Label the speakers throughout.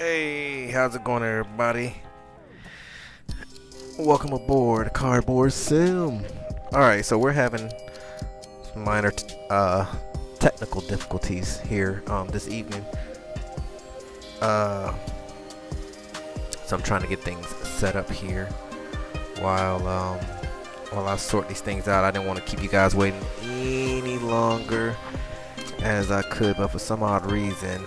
Speaker 1: Hey, how's it going, everybody? Welcome aboard Cardboard Sim. Alright, so we're having some minor technical difficulties here this evening. So I'm trying to get things set up here while I sort these things out. I didn't want to keep you guys waiting any longer as I could, but for some odd reason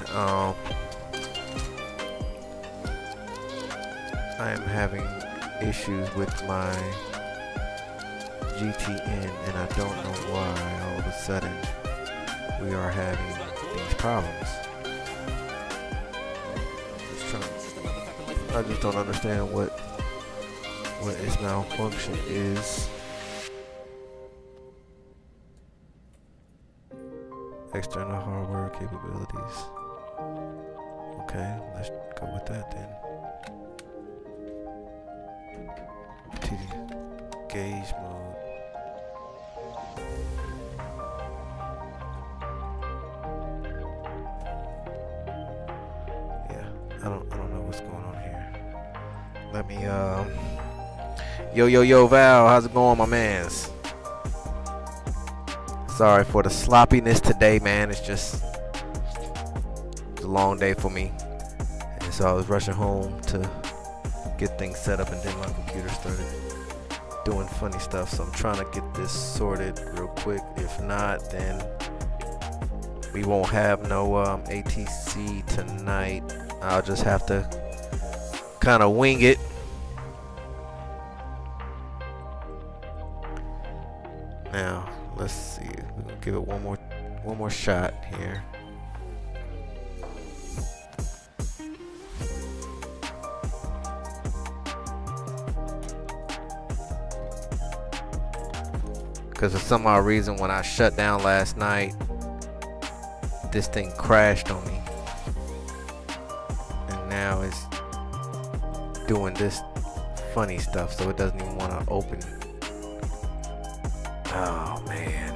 Speaker 1: I am having issues with my GTN, and I don't know why all of a sudden we are having these problems. I just don't understand what its malfunction is. External hardware capabilities. Okay, let's go with that then. Gauge mode. Yeah, I don't know what's going on here. Let me yo Val, how's it going, my mans? Sorry for the sloppiness today, man. It's just a long day for me, and so I was rushing home to get things set up, and then my computer started doing funny stuff, so I'm trying to get this sorted real quick. If not, then we won't have no ATC tonight. I'll just have to kind of wing it. Now let's see, we're gonna give it one more shot here. Because for some odd reason, when I shut down last night, this thing crashed on me. And now it's doing this funny stuff, so it doesn't even want to open. Oh, man.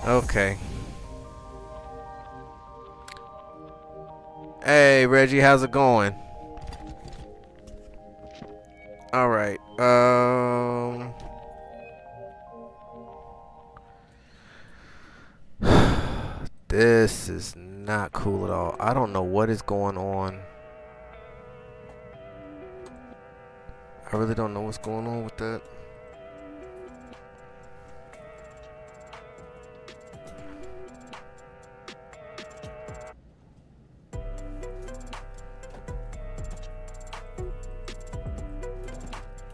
Speaker 1: Okay. Hey, Reggie, how's it going? All right. This is not cool at all. I don't know what is going on. I really don't know what's going on with that.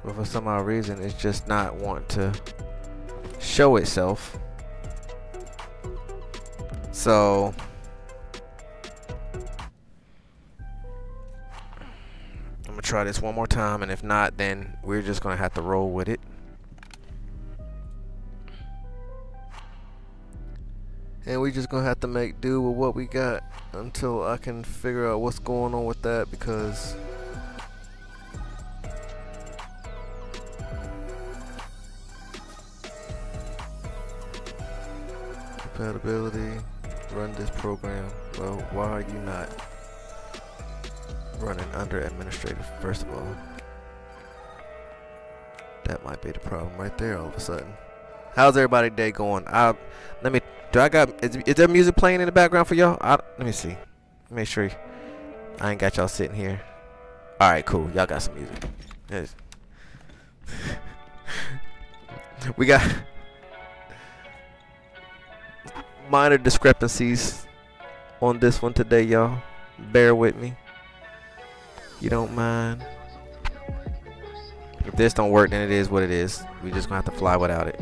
Speaker 1: But for some odd reason, it's just not wanting to show itself. So I'm gonna try this one more time, and if not, then we're just gonna have to roll with it. And we just gonna have to make do with what we got until I can figure out what's going on with that, because compatibility, run this program. Well, why are you not running under administrative? First of all, that might be the problem right there. All of a sudden, how's everybody day going? Is there music playing in the background for y'all? Let me see. Make sure I ain't got y'all sitting here. All right, cool. Y'all got some music. Yes. We got minor discrepancies on this one today, y'all. Bear with me. You don't mind. If this don't work, then it is what it is. We just gonna have to fly without it.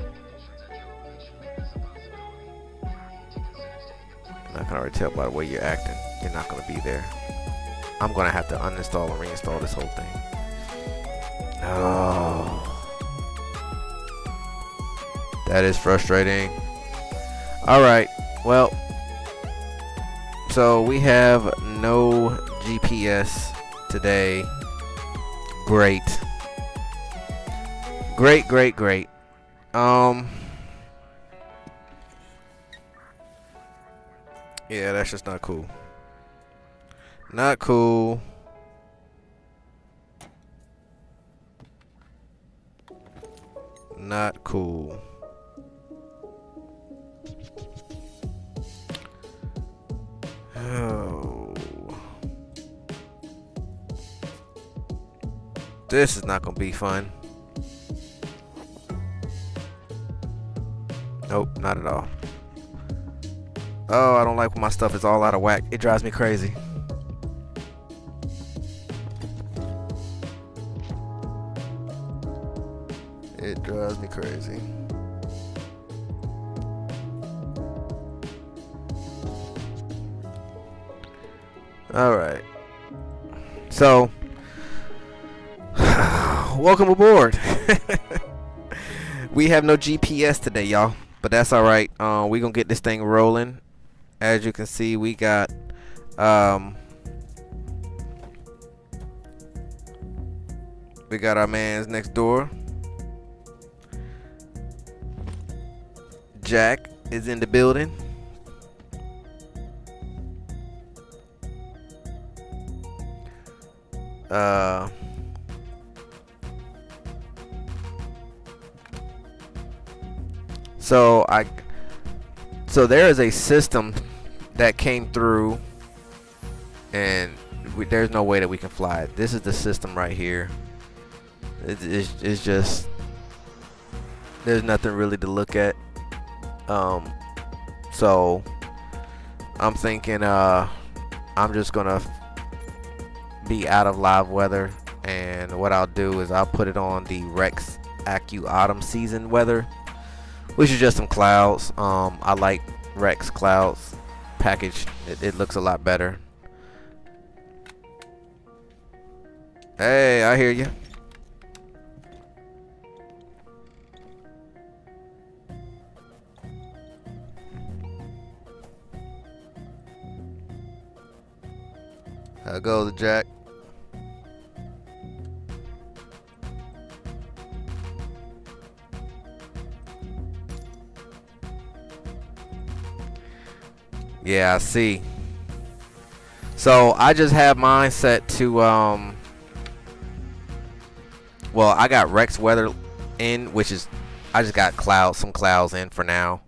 Speaker 1: And I can already tell by the way you're acting, you're not gonna be there. I'm gonna have to uninstall and reinstall this whole thing. Oh, that is frustrating. All right, well, so we have no GPS today. Great. Yeah, that's just not cool. Not cool. Not cool. Oh. This is not gonna be fun. Nope, not at all. Oh, I don't like when my stuff is all out of whack. It drives me crazy. It drives me crazy. All right. So, welcome aboard. We have no GPS today, y'all, but that's all right. We gonna get this thing rolling. As you can see, we got our man's next door. Jack is in the building. So there is a system that came through, and there's no way that we can fly it. This is the system right here. It's just, there's nothing really to look at. So I'm thinking I'm just gonna be out of live weather, and what I'll do is I'll put it on the Rex Accuseason weather, which is just some clouds. I like Rex clouds package. It looks a lot better. Hey, I hear you. How goes it, Jack? Yeah, I see. So I just have mine set to well, I got Rex weather in, which is, I just got some clouds in for now,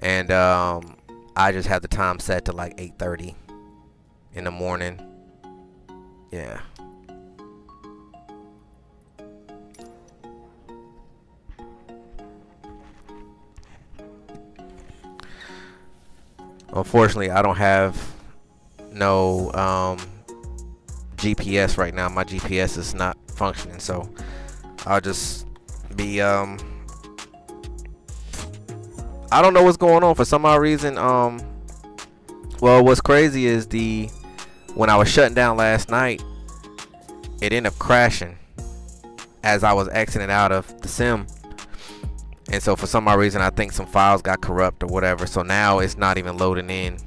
Speaker 1: and I just have the time set to like 8:30 in the morning. Yeah. Unfortunately, I don't have no GPS right now. My GPS is not functioning, so I'll just be I don't know what's going on for some odd reason. Well, what's crazy is when I was shutting down last night, it ended up crashing as I was exiting out of the sim. And so for some odd reason, I think some files got corrupt or whatever. So now it's not even loading in.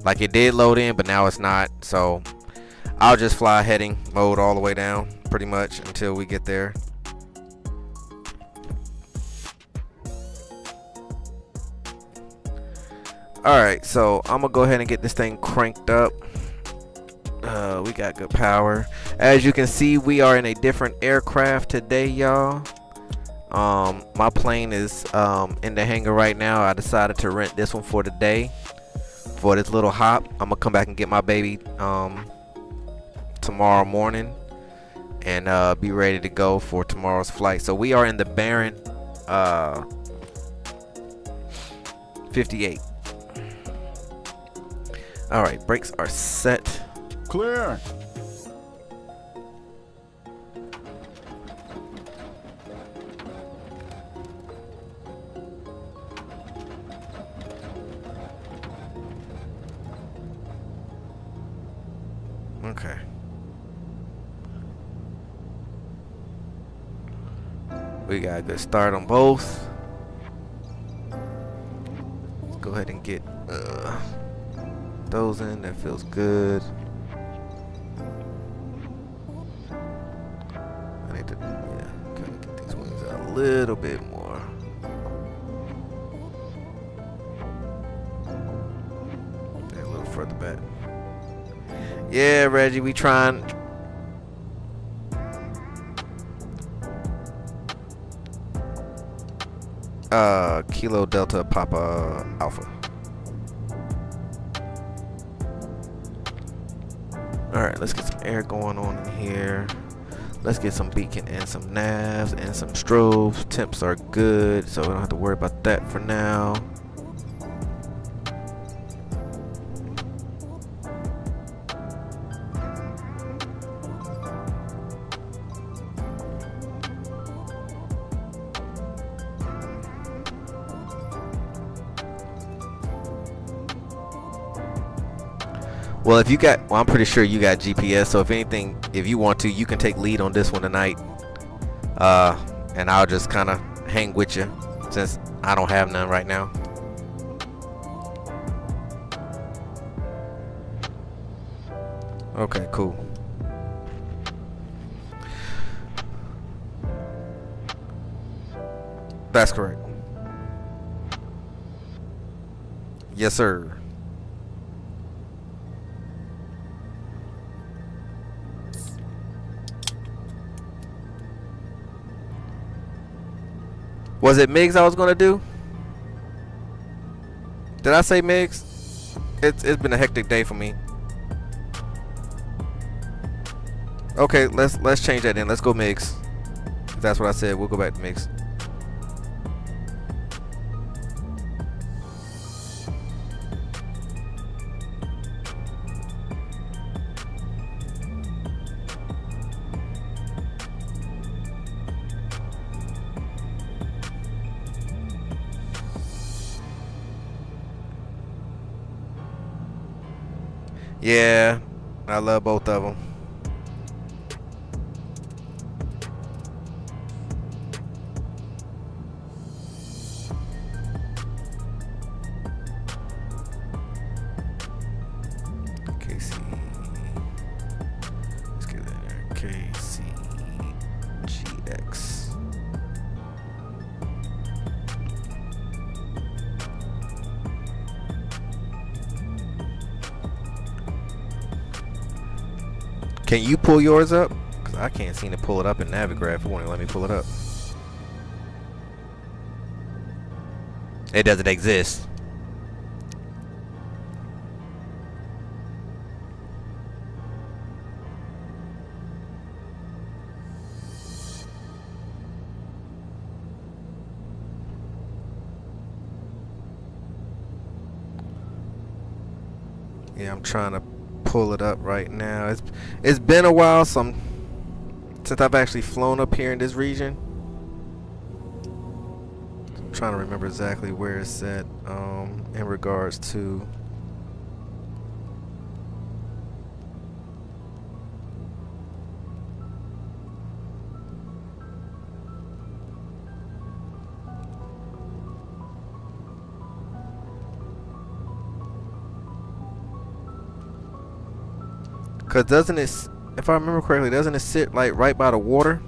Speaker 1: Like, it did load in, but now it's not. So I'll just fly heading mode all the way down pretty much until we get there. Alright, so I'm gonna go ahead and get this thing cranked up. We got good power. As you can see, we are in a different aircraft today, y'all. My plane is in the hangar right now. I decided to rent this one for the day, for this little hop. I'm gonna come back and get my baby tomorrow morning and be ready to go for tomorrow's flight. So we are in the Baron 58. All right, brakes are set.
Speaker 2: Clear.
Speaker 1: Okay. We got a good start on both. Let's go ahead and get those in. That feels good. I need to, kind of get these wings out a little bit more. A little further back. Yeah, Reggie, we trying. Kilo Delta Papa Alpha. Alright, let's get some air going on in here. Let's get some beacon and some navs and some strobes. Temps are good, so we don't have to worry about that for now. Well, if you got, well, I'm pretty sure you got GPS, so if anything, if you want to, you can take lead on this one tonight. And I'll just kind of hang with you since I don't have none right now. Okay, cool. That's correct. Yes, sir. Was it MIGs I was gonna do? Did I say MIGs? It's been a hectic day for me. Okay, let's change that then. Let's go MIGs. If that's what I said, we'll go back to MIGs. Yeah, I love both of them. KC. Let's get that in there. KCGX. Can you pull yours up? Because I can't seem to pull it up in Navigraph. It won't even let me pull it up. It doesn't exist. Yeah, I'm trying to pull it up right now. It's been a while since I've actually flown up here in this region. I'm trying to remember exactly where it's at in regards to because doesn't it, if I remember correctly, doesn't it sit like right by the water?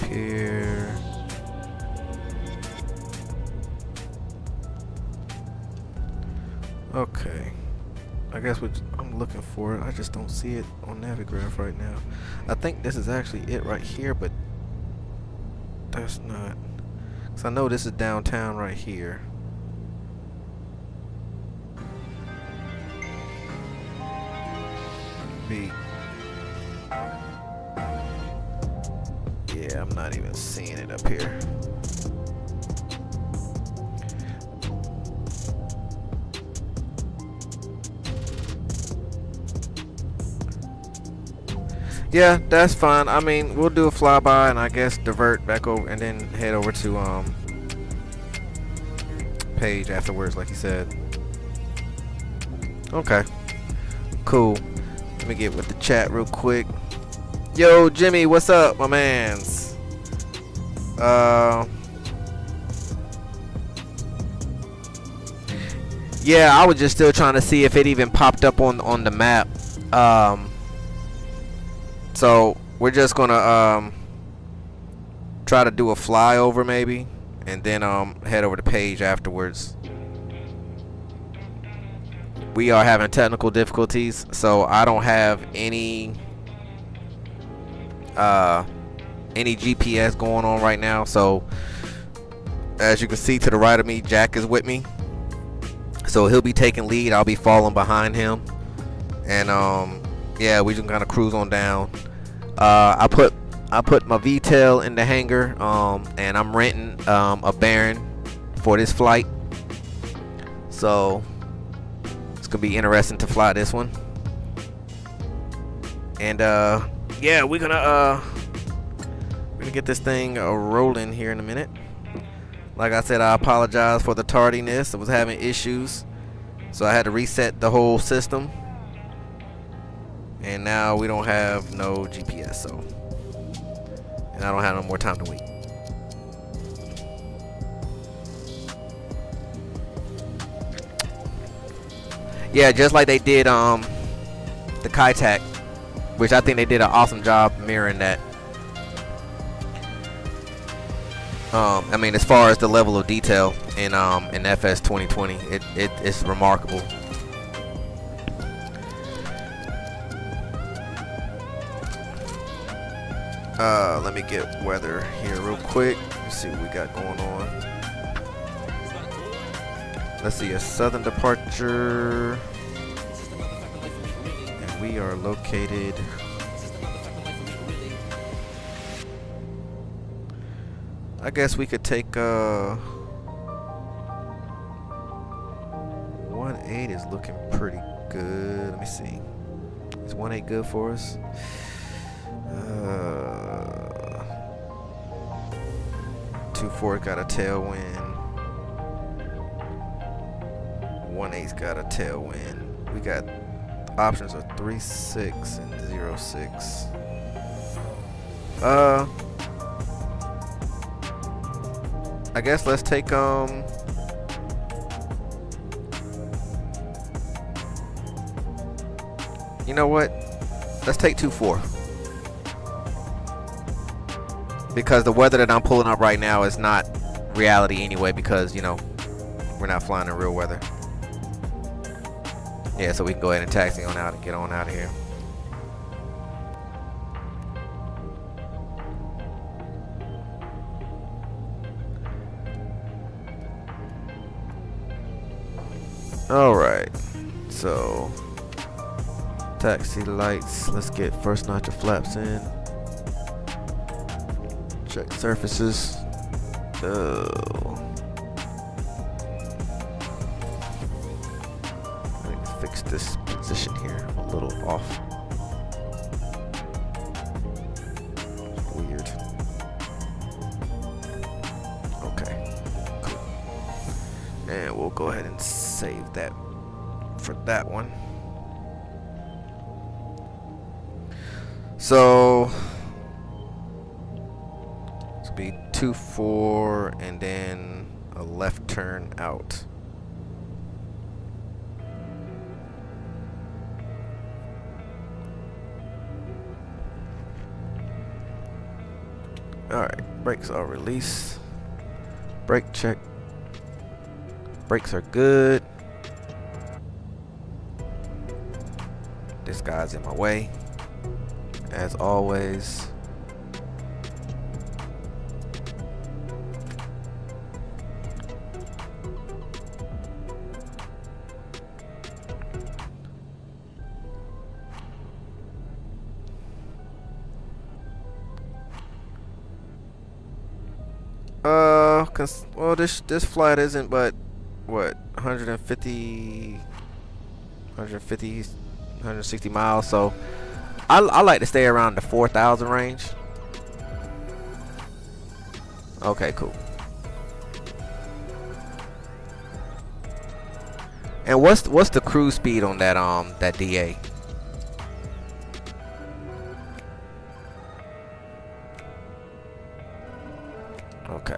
Speaker 1: Here. Okay. I guess I'm looking for it. I just don't see it on Navigraph right now. I think this is actually it right here, but that's not. Because I know this is downtown right here. Yeah, I'm not even seeing it up here. Yeah, that's fine. I mean, we'll do a flyby and I guess divert back over and then head over to Page afterwards, like you said. Okay, cool. Let me get with the chat real quick. Yo, Jimmy, what's up, my mans? Yeah, I was just still trying to see if it even popped up on the map. So we're just gonna try to do a flyover maybe, and then head over the page afterwards. We are having technical difficulties, so I don't have any GPS going on right now. So as you can see to the right of me, Jack is with me, so he'll be taking lead. I'll be following behind him, and yeah, we just kind of cruise on down. I put my VTL in the hangar, and I'm renting a Baron for this flight, so it's gonna be interesting to fly this one. And yeah, we're gonna get this thing rolling here in a minute. Like I said, I apologize for the tardiness. I was having issues, so I had to reset the whole system, and now we don't have no GPS, so, and I don't have no more time to wait. Yeah, just like they did the Kaitak, which I think they did an awesome job mirroring that. I mean, as far as the level of detail in FS2020, it's remarkable. Let me get weather here real quick. Let's see what we got going on. Let's see, a southern departure, and we are located. I guess we could take 1.8 is looking pretty good. Let me see. Is 1.8 good for us? 2.4 got a tailwind. 1.8's got a tailwind. We got options of 3.6 and 0.6. I guess let's take you know what? Let's take 2.4. Because the weather that I'm pulling up right now is not reality anyway, because, you know, we're not flying in real weather. Yeah, so we can go ahead and taxi on out and get on out of here. Alright, so taxi lights. Let's get first notch of flaps in. Check surfaces. Oh. I need to fix this position here. I'm a little off. Weird. Okay, cool. And we'll go ahead and save that for that one. So it's be 2.4 and then a left turn out. Alright, brakes are released. Brake check. Brakes are good. This guy's in my way, as always. Well, this flight isn't but what, 160 miles, so I like to stay around the 4,000 range. Okay, cool. And what's the cruise speed on that that DA? Okay.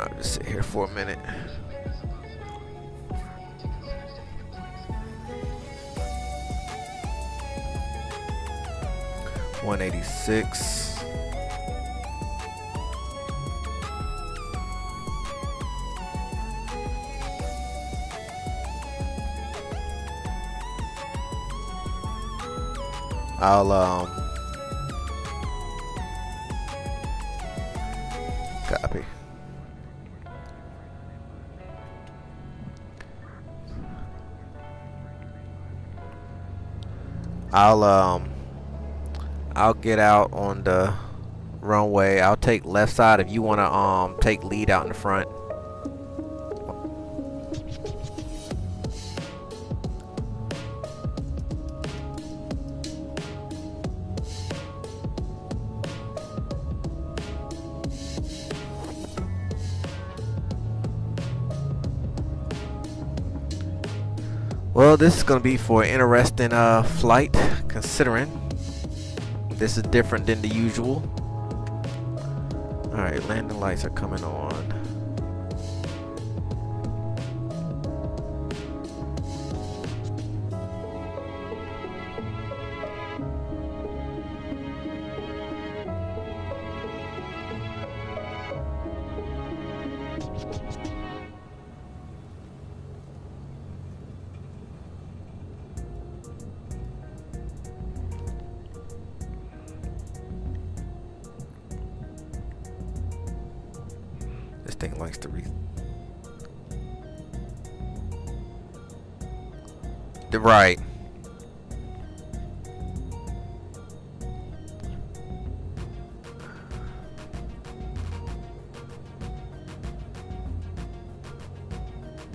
Speaker 1: I'll just sit here for a minute. $186. I'll copy. I'll get out on the runway. I'll take left side if you want to take lead out in the front. Well, this is going to be for an interesting flight, considering this is different than the usual. Alright, landing lights are coming on. This thing likes to read. Right.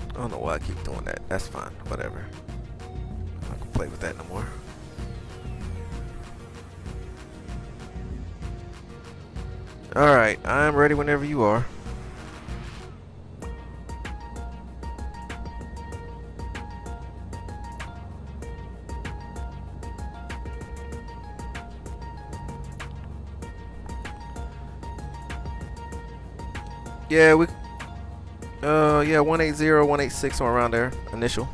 Speaker 1: I don't know why I keep doing that. That's fine. Whatever. I don't play with that no more. Alright, I'm ready whenever you are. Yeah, yeah, 180, 186, or around there, initial.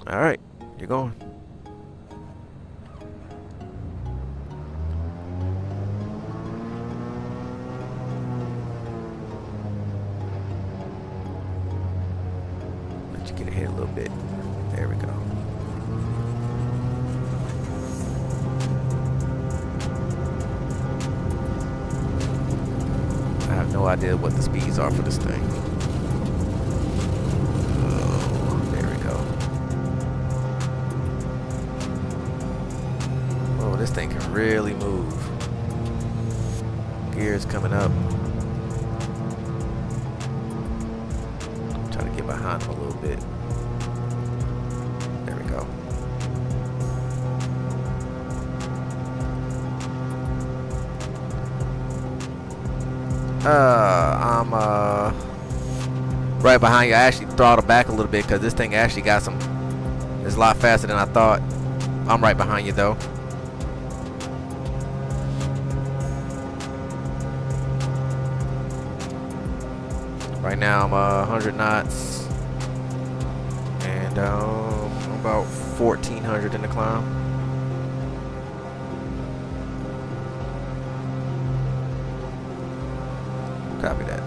Speaker 1: Alright, you're going. Let you get ahead a little bit. There we go. I have no idea what the speeds are for this thing. Oh, there we go. Oh, this thing can really move. Gears coming up. I'm trying to get behind him a little bit. There we go. I'm right behind you. I actually throttled back a little bit because this thing actually got some. It's a lot faster than I thought. I'm right behind you though. Right now I'm 100 knots and I'm about 1400 in the climb. Copy that.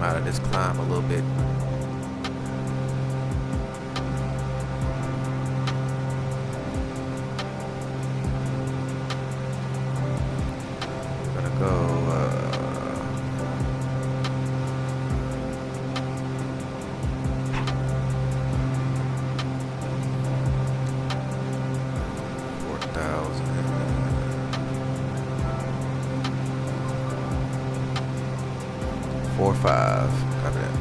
Speaker 1: come out of this climb a little bit. We're gonna go 4,5. Copy that.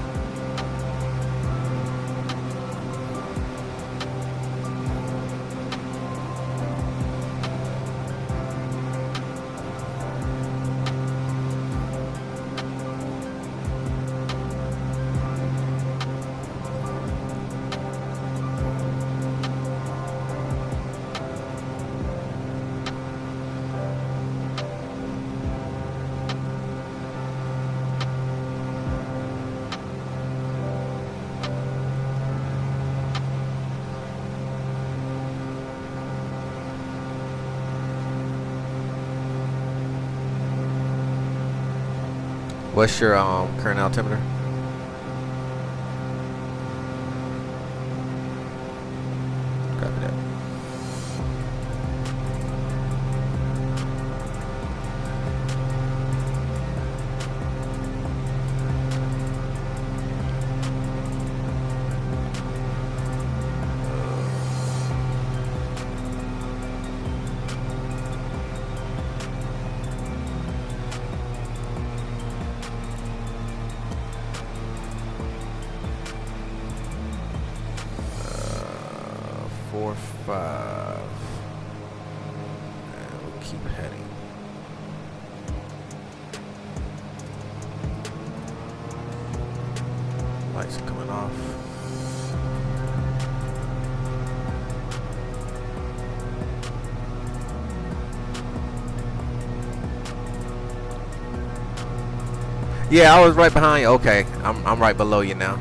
Speaker 1: What's your current altimeter? Copy that. Four, 5. And we'll keep heading. Lights are coming off. Yeah, I was right behind you. Okay, I'm right below you now.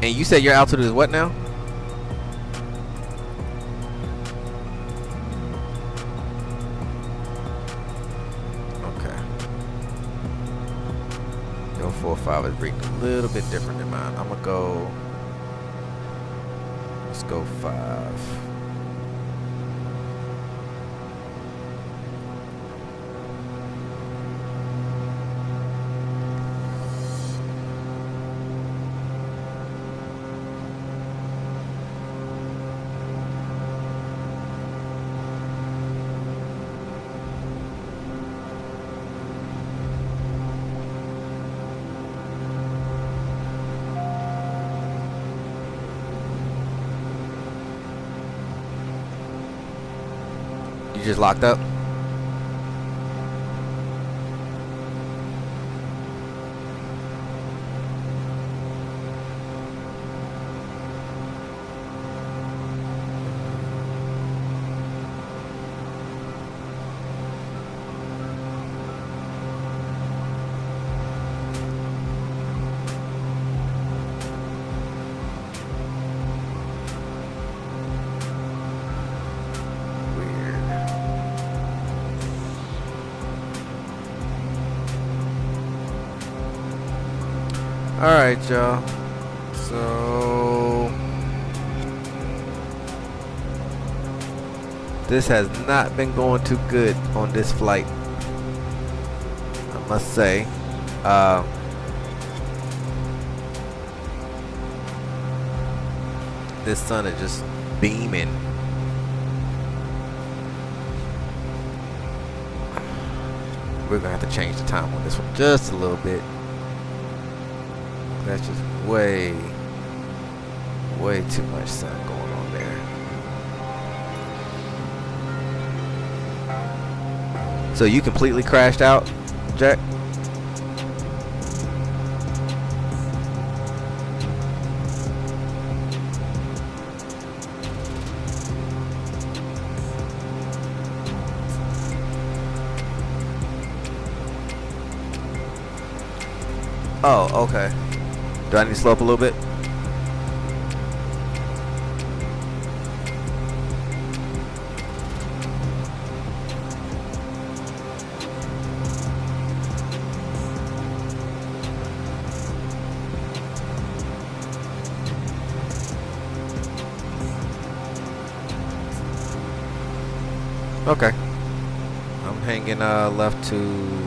Speaker 1: And you said your altitude is what now? Okay. Your 4.5 is reading a little bit different than mine. I'm gonna go. Let's go 5. You just locked up? Alright, y'all. So this has not been going too good on this flight, I must say. This sun is just beaming. We're gonna have to change the time on this one just a little bit. That's just way too much sun going on there. So you completely crashed out, Jack? Oh, okay. Do I need to slow up a little bit? Okay. I'm hanging left to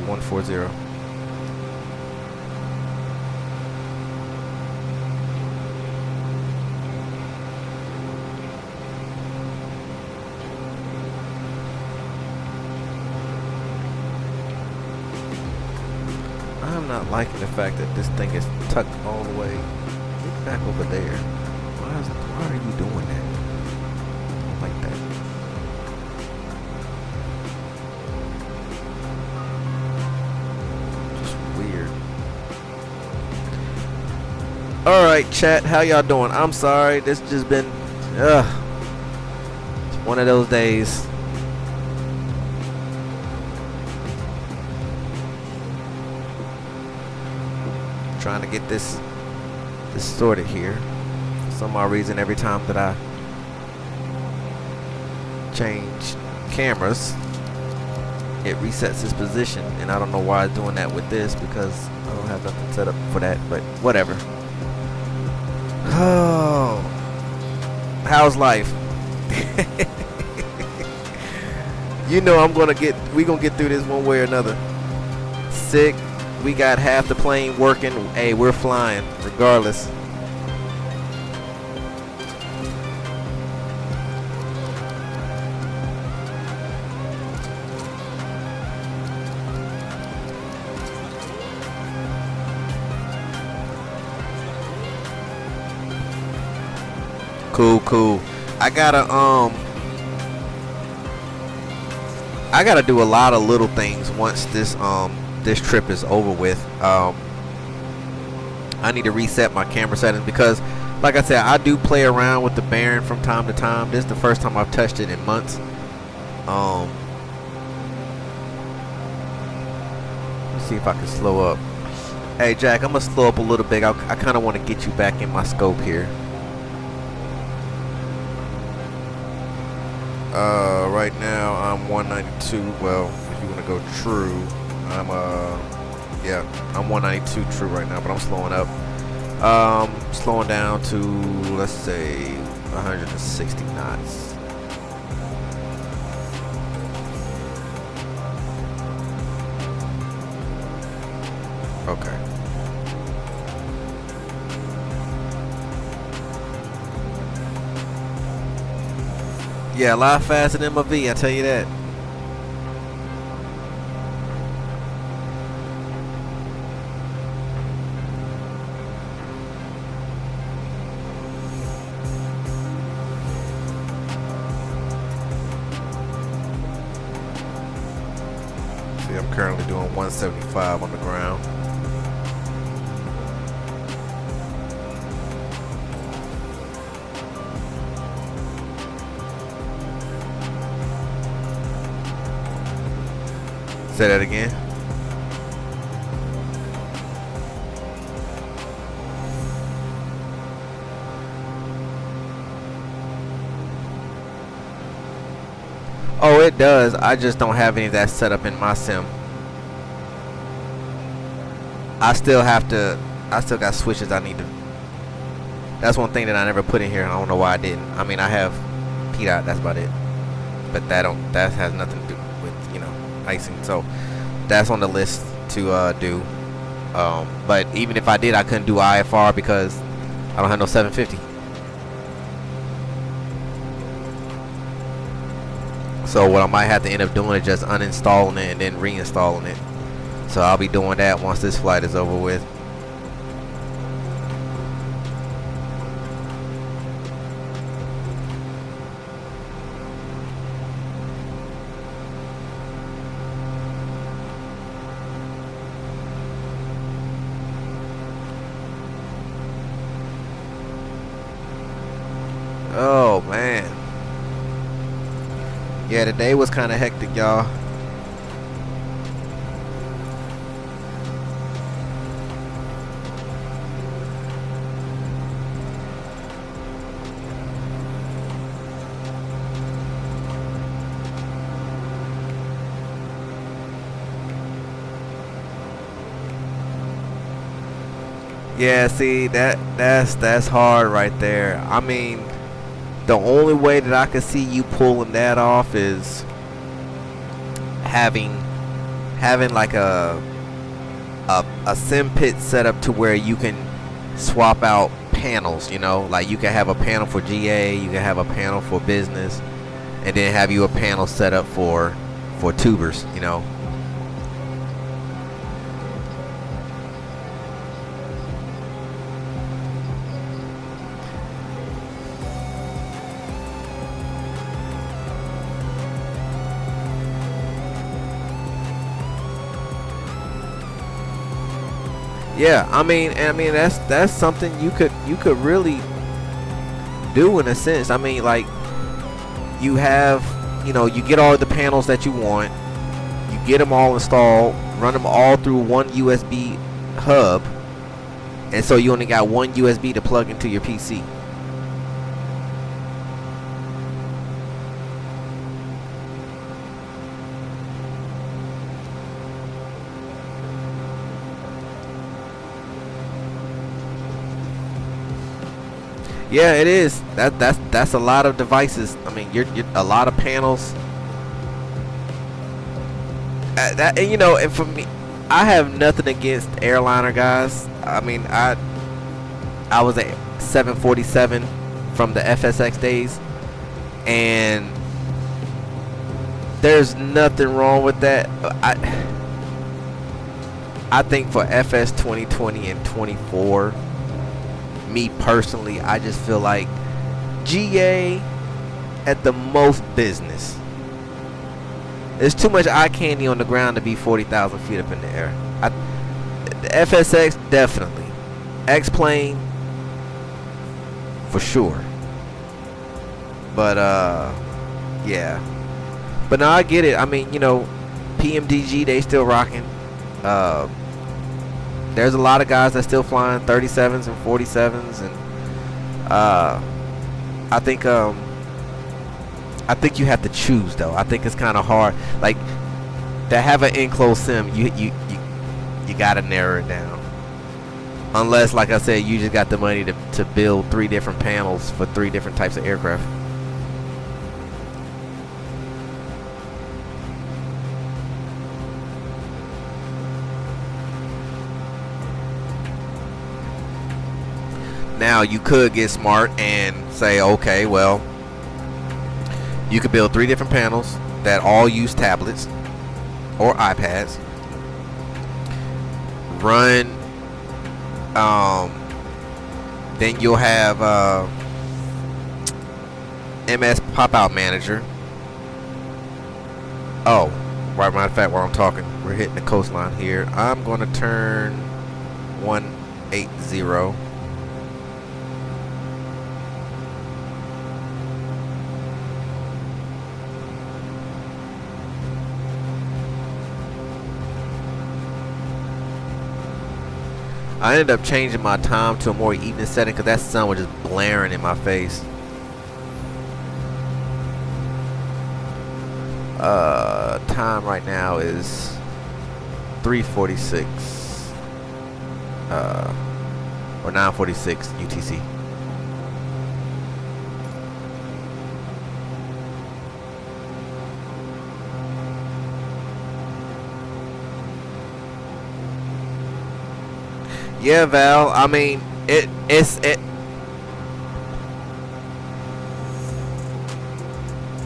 Speaker 1: 140. I'm not liking the fact that this thing is tucked all the way. Get back over there. Why are you doing that? I don't like that. Just weird. Alright, chat, how y'all doing? I'm sorry, this just been it's one of those days. Trying to get this sorted here. For some odd reason, every time that I change cameras, it resets its position, and I don't know why it's doing that with this, because I don't have nothing set up for that, but whatever. Oh, how's life? You know we gonna get through this one way or another. Sick. We got half the plane working. Hey, we're flying regardless. Cool. I gotta do a lot of little things once this trip is over with. I need to reset my camera settings because, like I said, I do play around with the bearing from time to time. This is the first time I've touched it in months. Let's see if I can slow up. Hey Jack, I'm gonna slow up a little bit. I kind of want to get you back in my scope here. Right now I'm 192. Well, if you want to go true, I'm 192 true right now, but I'm slowing up. Slowing down to, let's say, 160 knots. Okay. Yeah, a lot faster than my V, I tell you that. See, I'm currently doing 175 on the ground. Say that again. Oh, it does. I just don't have any of that set up in my sim. I still got switches I need to. That's one thing that I never put in here. I don't know why I didn't. I mean, I have PDOT, that's about it. But that has nothing to do with, icing. So that's on the list to do. But even if I did, I couldn't do IFR because I don't have no 750. So what I might have to end up doing is just uninstalling it and then reinstalling it. So I'll be doing that once this flight is over with. Oh man. Yeah, today was kind of hectic, y'all. Yeah, see, that's hard right there. I mean, the only way that I could see you pulling that off is having like a sim pit set up to where you can swap out panels, you know, like you can have a panel for GA, you can have a panel for business, and then have you a panel set up for tubers, you know. Yeah, I mean that's something you could really do in a sense. I mean, like, you have, you know, you get all the panels that you want, you get them all installed, run them all through one USB hub, and so you only got one USB to plug into your PC. Yeah, it is. That's a lot of devices. I mean, you're a lot of panels. And you know, and for me, I have nothing against airliner guys. I mean, I was a 747 from the FSX days, and there's nothing wrong with that. I think for FS 2020 and 24. Me personally, I just feel like GA at the most business. There's too much eye candy on the ground to be 40,000 feet up in the air. The FSX definitely, X-Plane for sure. But yeah. But no, I get it. I mean, you know, PMDG, they still rocking. There's a lot of guys that still flying 37s and 47s, and I think you have to choose though. I think it's kind of hard, like, to have an enclosed sim. You gotta narrow it down. Unless, like I said, you just got the money to build 3 different panels for 3 different types of aircraft. Now, you could get smart and say, okay, well, you could build 3 different panels that all use tablets or iPads. Run, then you'll have MS Pop-Out Manager. Oh, right, matter of fact, while I'm talking, we're hitting the coastline here. I'm going to turn 180. I ended up changing my time to a more evening setting because that sun was just blaring in my face. Time right now is 3:46 or 9:46 UTC. Yeah, Val. I mean, it's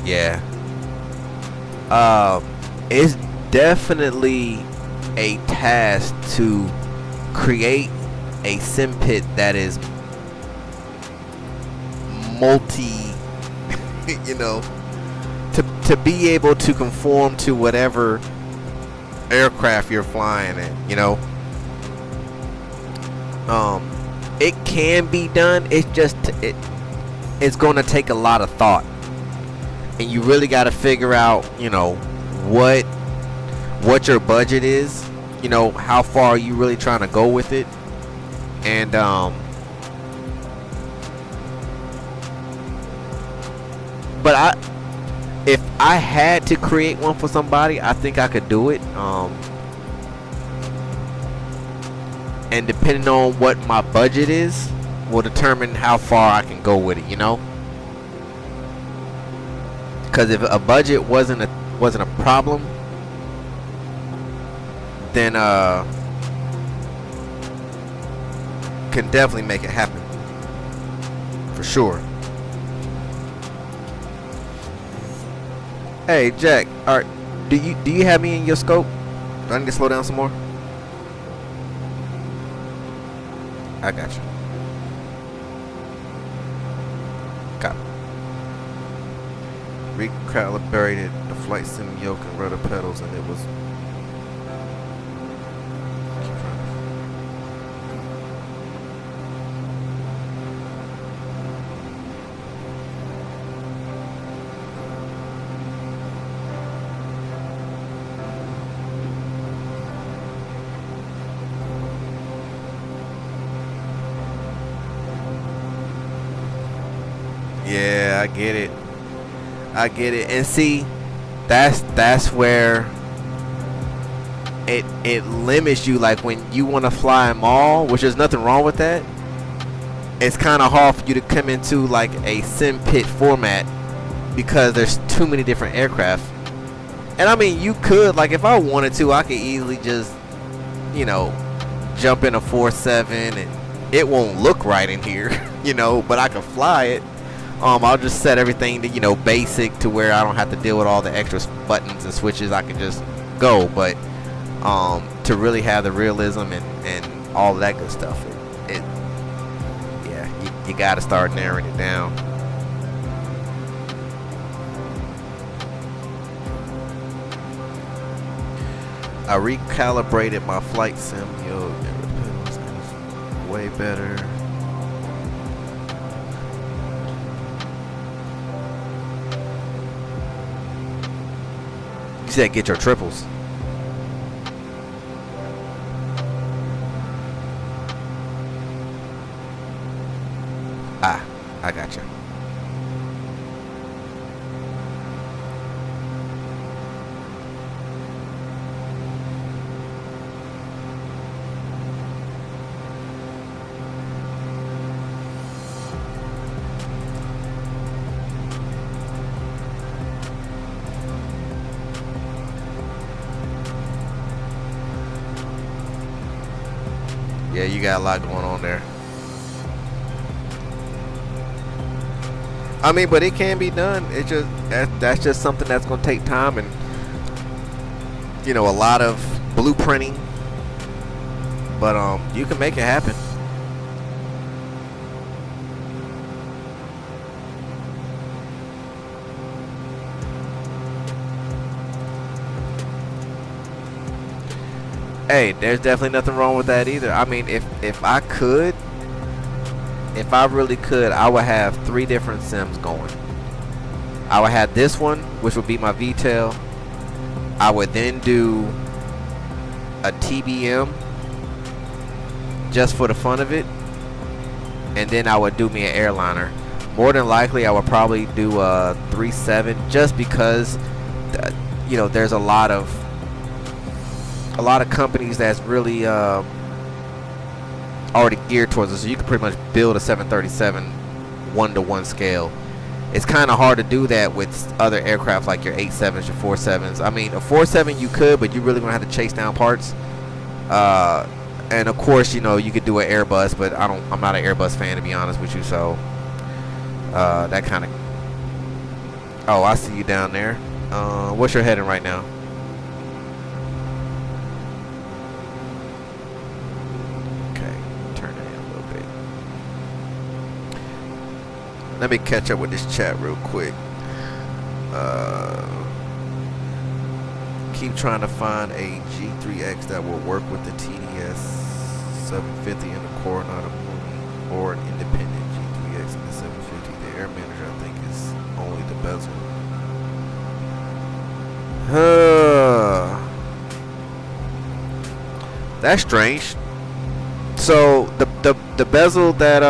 Speaker 1: yeah. It's definitely a task to create a sim pit that is multi, you know, to be able to conform to whatever aircraft you're flying in, you know. It can be done. It's just it's going to take a lot of thought, and you really got to figure out, you know, what your budget is, you know, how far are you really trying to go with it, and but if I had to create one for somebody, I think I could do it. And depending on what my budget is, will determine how far I can go with it, you know. Because if a budget wasn't a problem, then can definitely make it happen for sure. Hey Jack, all right, do you have me in your scope? Do I need to slow down some more? I got you. Copy. Recalibrated the flight sim yoke and rudder pedals, and it was. Yeah, I get it. And see, that's where it limits you. Like when you want to fly them all, which there's nothing wrong with that. It's kind of hard for you to come into like a sim pit format because there's too many different aircraft. And I mean, you could, like, if I wanted to, I could easily just, you know, jump in a 4.7 and it won't look right in here, you know, but I can fly it. I'll just set everything to, you know, basic to where I don't have to deal with all the extra buttons and switches. I can just go. But to really have the realism and all of that good stuff, yeah, you got to start narrowing it down. I recalibrated my flight sim. Yo, it's way better. You said get your triples. Ah, I got you. Yeah, you got a lot going on there. I mean, but it can be done. It just that's just something that's going to take time and, you know, a lot of blueprinting. But you can make it happen. Hey, there's definitely nothing wrong with that either. I mean, if I really could, I would have 3 different sims going. I would have this one, which would be my VTEL. I would then do a TBM just for the fun of it, and then I would do me an airliner. More than likely, I would probably do a 3.7 just because, you know, there's a lot of companies that's really already geared towards it, so you can pretty much build a 737 1-to-1 scale. It's kind of hard to do that with other aircraft like your 8.7s, your 4.7s. I mean, a 4.7 you could, but you really gonna have to chase down parts. And of course, you know, you could do an Airbus, but I'm not an Airbus fan, to be honest with you. So that kind of. Oh, I see you down there. What's your heading right now? Let me catch up with this chat real quick. Keep trying to find a G3X that will work with the TDS 750 in the core, not a movie, or an independent G3X in the 750. The air manager, I think, is only the bezel. That's strange. So the bezel that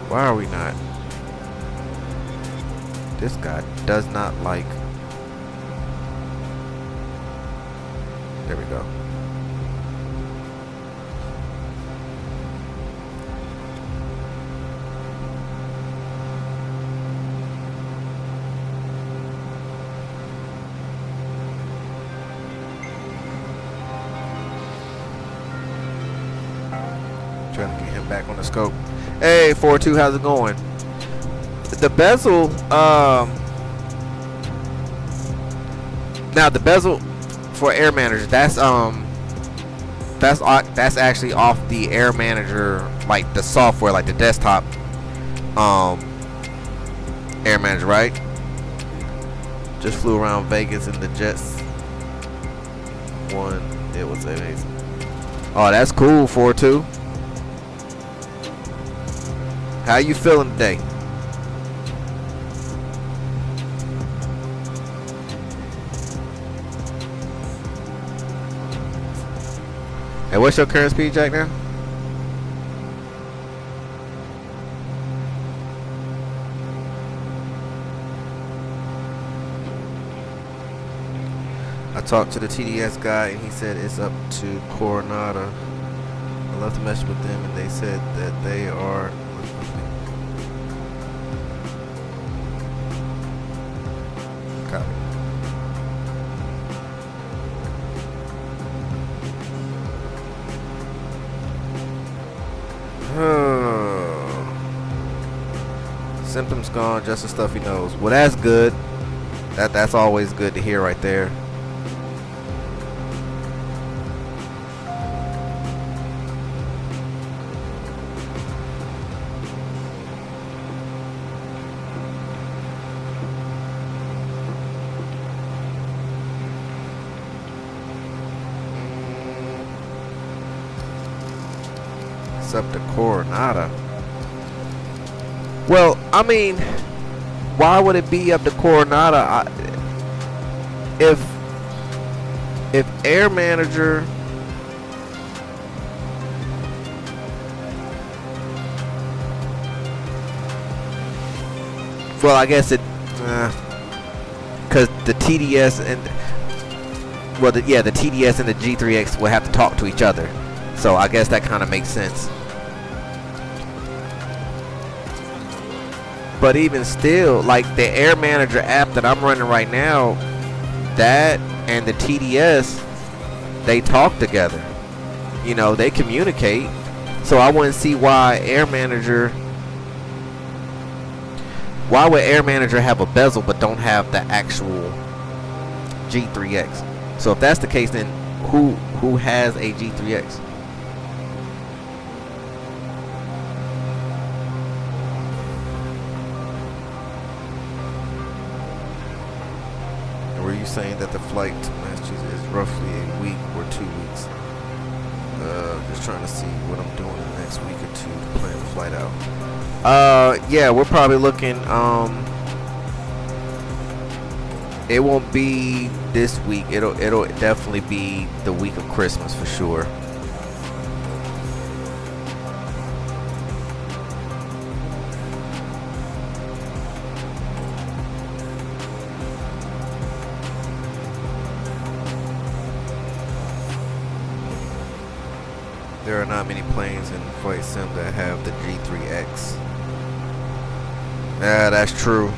Speaker 1: why are we not? This guy does not like. There we go. Trying to get him back on the scope. Hey, 4-2, how's it going? The bezel, now the bezel for Air Manager, that's actually off the Air Manager, like the software, like the desktop Air Manager, right? Just flew around Vegas in the Jets. It was amazing. Oh, that's cool, 4-2. How you feeling today? Hey, what's your current speed, Jack, now? I talked to the TDS guy and he said it's up to Coronado. I left a message with them and they said that they are. Copy. Symptoms gone, just the stuff he knows. Well, that's good. That's always good to hear right there. It's up to Coronado. Well, I mean, why would it be up to Coronado? If Air Manager, well, I guess it, because the TDS and the TDS and the G3X will have to talk to each other, so I guess that kind of makes sense. But even still, like the Air Manager app that I'm running right now, that and the TDS, they talk together. You know, they communicate. So I wouldn't see why would Air Manager have a bezel but don't have the actual G3X? So if that's the case, then who has a G3X? Were you saying that the flight to Massachusetts is roughly a week or 2 weeks? Just trying to see what I'm doing the next week or two to plan the flight out. Yeah, we're probably looking. It won't be this week. It'll definitely be the week of Christmas for sure. There are not many planes in Flight Sim that have the G3X. Yeah, that's true.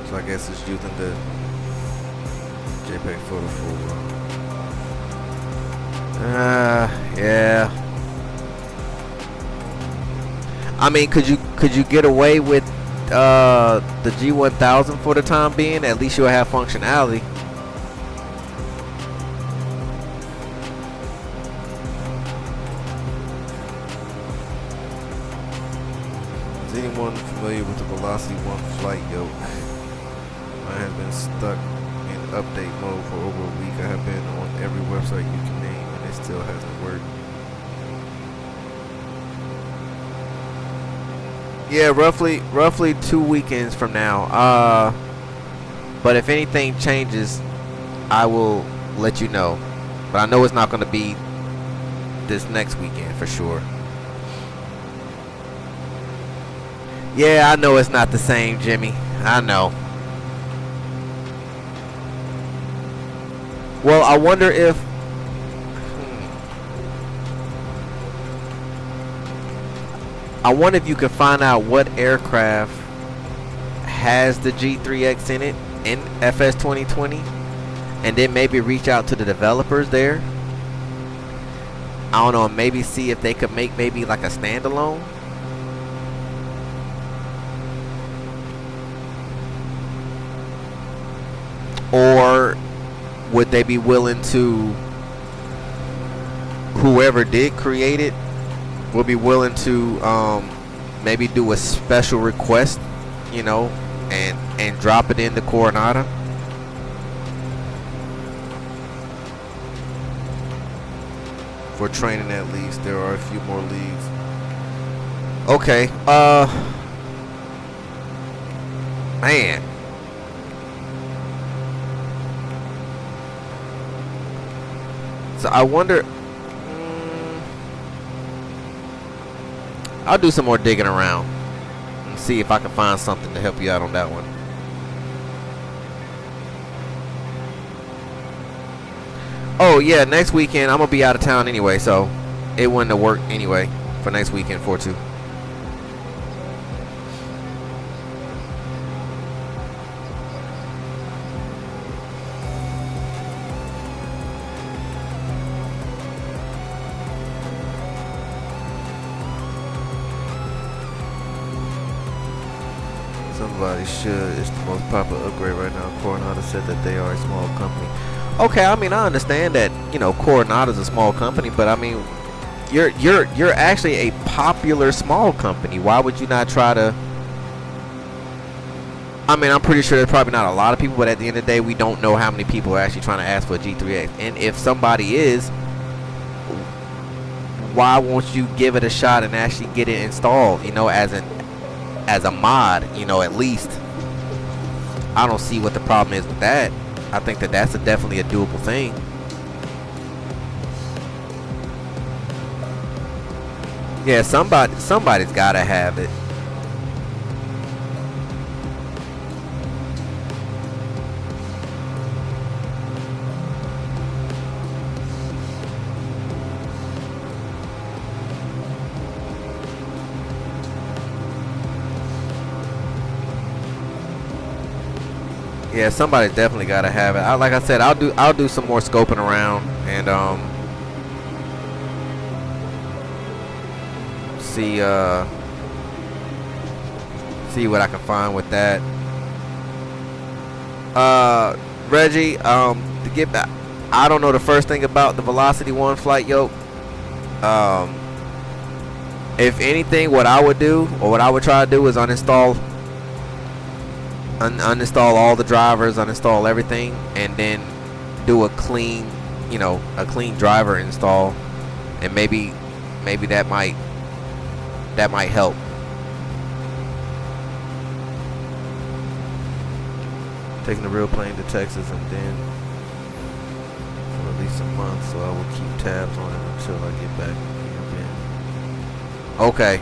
Speaker 1: So I guess it's using the JPEG photo for. Yeah. I mean, could you get away with the G1000 for the time being? At least you'll have functionality. Is anyone familiar with the Velocity 1 flight yoke? Mine has been stuck in update mode for over a week. I have been on every website you can name and it still hasn't worked. Yeah, roughly 2 weekends from now. But if anything changes, I will let you know. But I know it's not going to be this next weekend for sure. Yeah, I know it's not the same, Jimmy. I know. Well, I wonder if... I wonder if you can find out what aircraft has the G3X in it in FS2020, and then maybe reach out to the developers there. I don't know, maybe see if they could make maybe like a standalone. Or would they be willing to, whoever did create it will be willing to maybe do a special request, you know, and drop it into Coronado. For training at least, there are a few more leagues. Okay, man. So I wonder, I'll do some more digging around and see if I can find something to help you out on that one. Oh yeah, next weekend I'm gonna be out of town anyway, so it wouldn't have worked anyway for next weekend 4-2. Somebody should. It's the most popular upgrade right now. Coronado said that they are a small company. Okay, I mean I understand that, you know, Coronado's a small company, but I mean you're actually a popular small company. Why would you not try to? I mean, I'm pretty sure there's probably not a lot of people, but at the end of the day, we don't know how many people are actually trying to ask for a G3X. And if somebody is, why won't you give it a shot and actually get it installed, you know, as a mod, you know, at least. I don't see what the problem is with that. I think that that's definitely a doable thing. Yeah, somebody's got to have it. Yeah, somebody's definitely got to have it. Like I said, I'll do some more scoping around and see what I can find with that. Reggie, to get back, I don't know the first thing about the Velocity 1 flight yoke. If anything, what I would do, or what I would try to do, is uninstall all the drivers, uninstall everything, and then do a clean, you know, a clean driver install, and maybe that might help. Taking the real plane to Texas and then for at least a month, so I will keep tabs on it until I get back here again. Okay.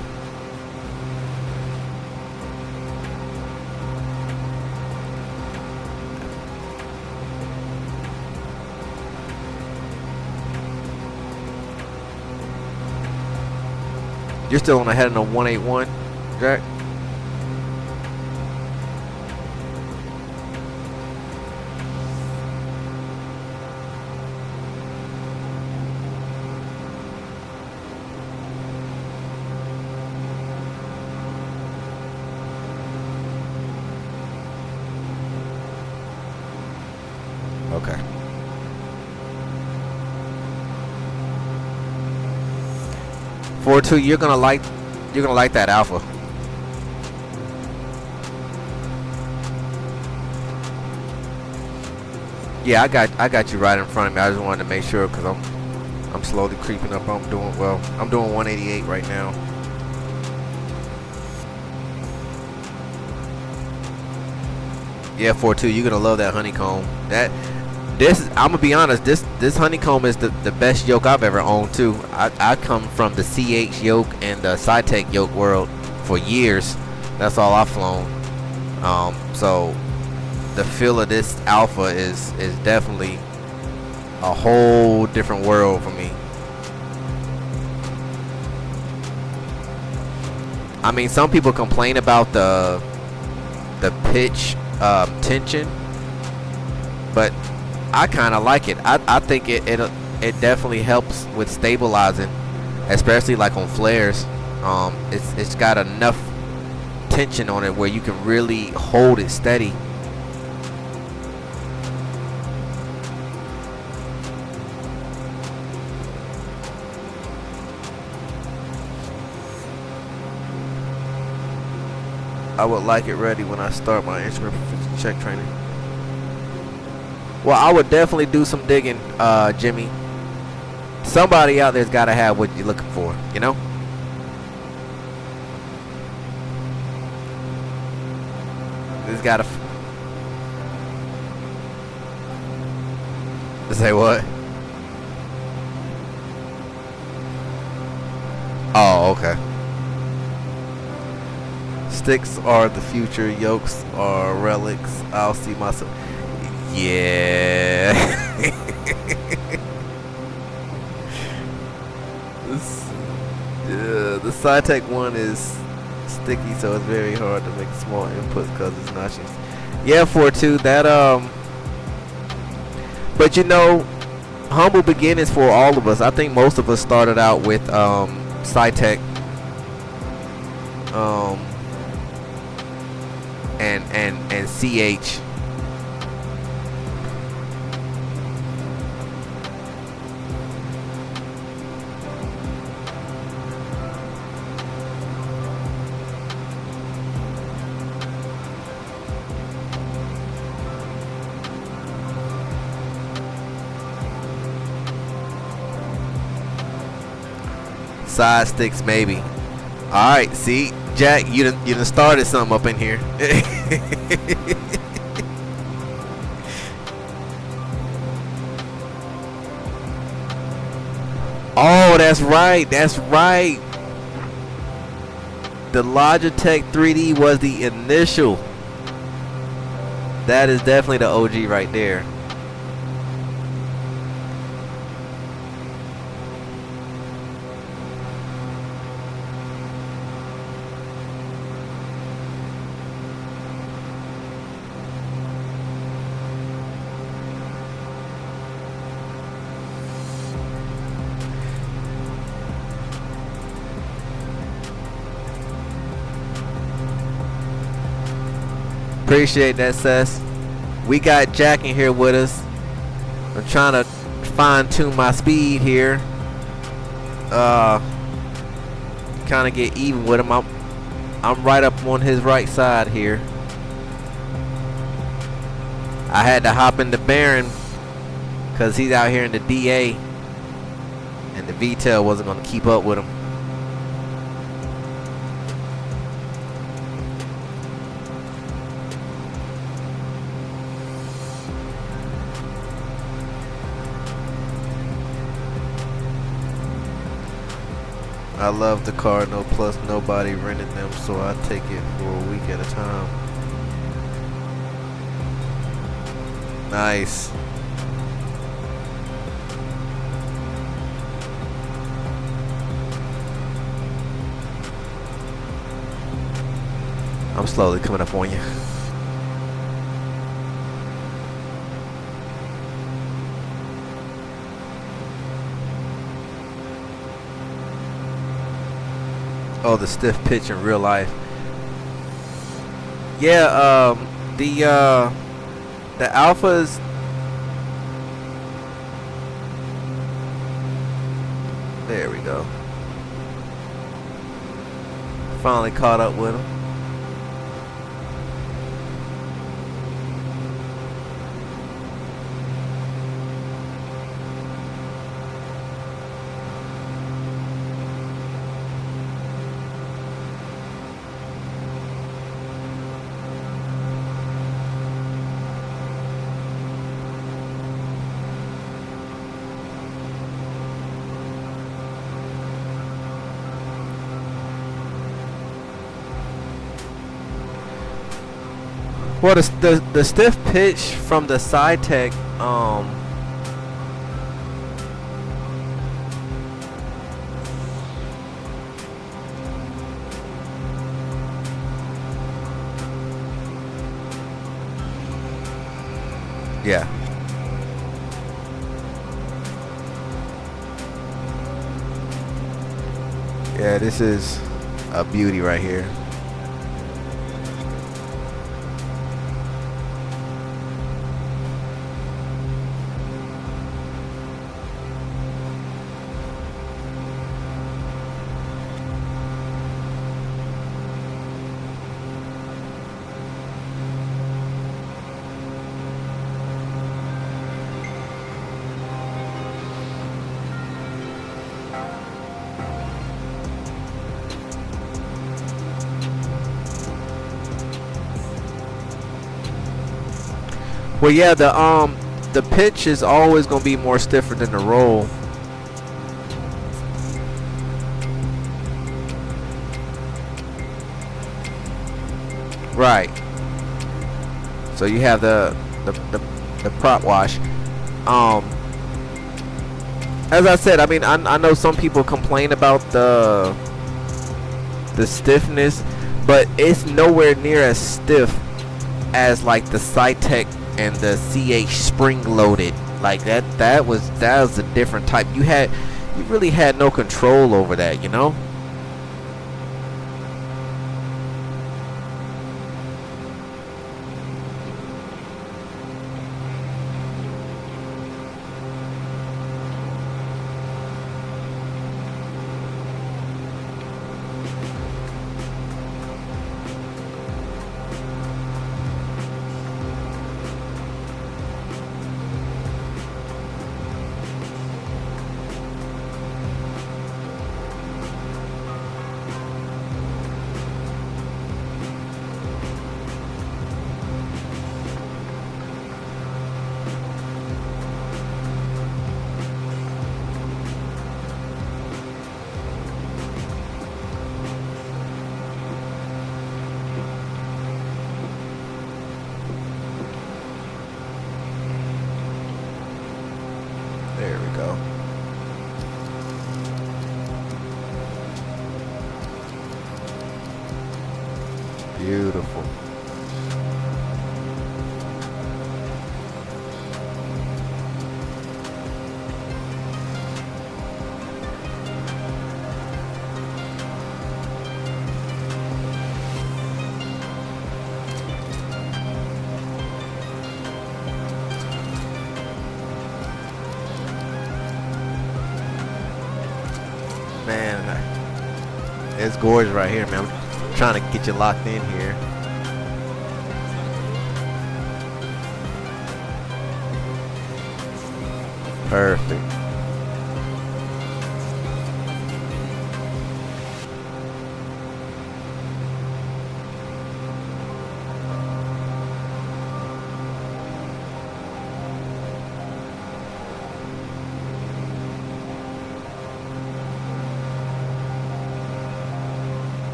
Speaker 1: You're still on ahead of the 181, Jack? Okay. For 2, you're gonna like that alpha. Yeah, I got you right in front of me. I just wanted to make sure because I'm slowly creeping up. I'm doing 188 right now. Yeah, 4-2, you're gonna love that honeycomb. I'm gonna be honest, this honeycomb is the best yoke I've ever owned too. I come from the CH yoke and the SciTech yoke world for years, That's all I've flown. So the feel of this alpha is definitely a whole different world for me. I mean, some people complain about the pitch tension, but I kind of like it. I think it definitely helps with stabilizing, especially like on flares. It's got enough tension on it where you can really hold it steady. I would like it ready when I start my instrument check training. Well, I would definitely do some digging, Jimmy. Somebody out there's got to have what you're looking for, you know? There's got to... Say what? Oh, okay. Sticks are the future, yokes are relics. I'll see myself. Yeah. The SciTech one is sticky, so it's very hard to make small inputs because it's notching. Yeah, 4.2. That but you know, humble beginnings for all of us. I think most of us started out with SciTech. And CH. Side sticks maybe. All right, see, Jack, you done started something up in here. Oh, that's right. That's right. The Logitech 3D was the initial. That is definitely the OG right there. Appreciate that, Sess. We got Jack in here with us. I'm trying to fine tune my speed here. Kind of get even with him. I'm right up on his right side here. I had to hop into Baron because he's out here in the DA, and the VTEL wasn't going to keep up with him. I love the Cardinal, plus nobody rented them, so I take it for a week at a time. Nice. I'm slowly coming up on you. Oh, the stiff pitch in real life. Yeah, the alphas. There we go. Finally caught up with them. Well, the stiff pitch from the SayTech, yeah. Yeah, this is a beauty right here. Well, yeah, the pitch is always gonna be more stiffer than the roll. Right. So you have the prop wash. As I said, I mean, I know some people complain about the stiffness, but it's nowhere near as stiff as like the SayTech and the CH spring loaded. Like that was a different type. You really had no control over that, you know? There we go. Beautiful. Man, it's gorgeous right here, man. I'm trying to get you locked in here. Perfect.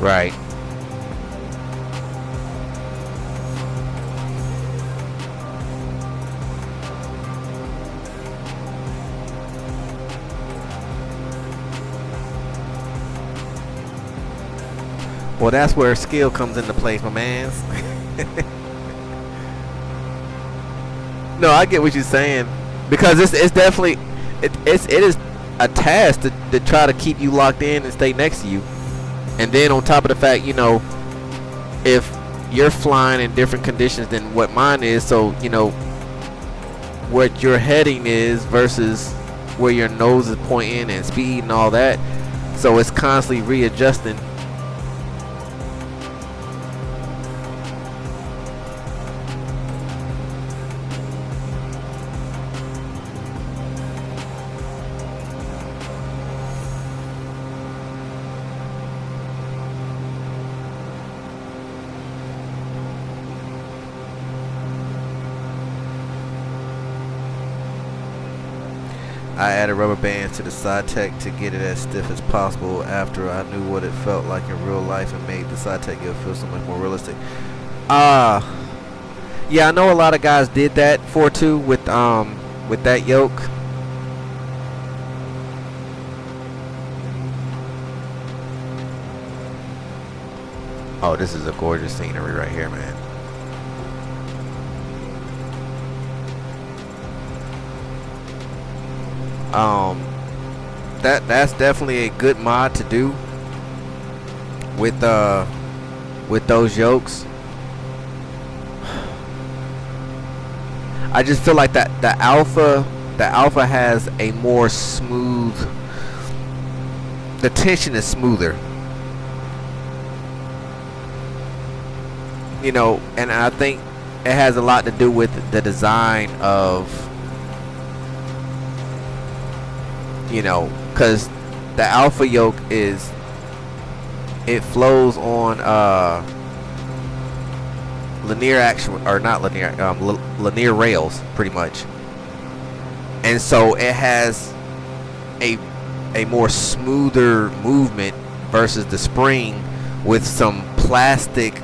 Speaker 1: Right. Well, that's where skill comes into play, my man. No, I get what you're saying, because it's definitely it is a task to try to keep you locked in and stay next to you. And then on top of the fact, you know, if you're flying in different conditions than what mine is, so you know what your heading is versus where your nose is pointing and speed and all that, so it's constantly readjusting. I added rubber bands to the side tech to get it as stiff as possible after I knew what it felt like in real life and made the side tech feel so much more realistic. Yeah, I know a lot of guys did that with that yoke. Oh, this is a gorgeous scenery right here, man. That's definitely a good mod to do with those yokes. I just feel like that the alpha has a more smooth, the tension is smoother, you know, and I think it has a lot to do with the design of, you know, because the alpha yoke it flows on linear action, or not linear, linear rails pretty much, and so it has a more smoother movement versus the spring with some plastic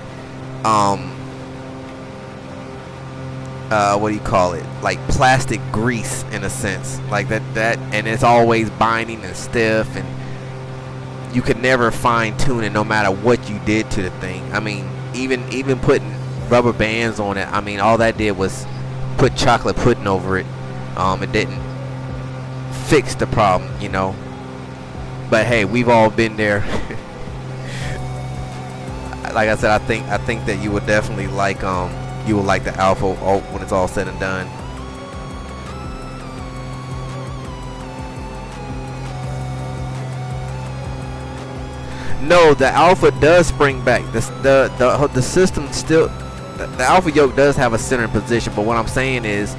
Speaker 1: what do you call it, like plastic grease in a sense, like that and it's always binding and stiff, and you could never fine tune it no matter what you did to the thing. I mean, even putting rubber bands on it, I mean, all that did was put chocolate pudding over it. It didn't fix the problem, you know, but hey, we've all been there. Like I said, I think that you would definitely like you will like the alpha when it's all said and done. No, the alpha does spring back. The system still, the alpha yoke does have a centering position, but what I'm saying is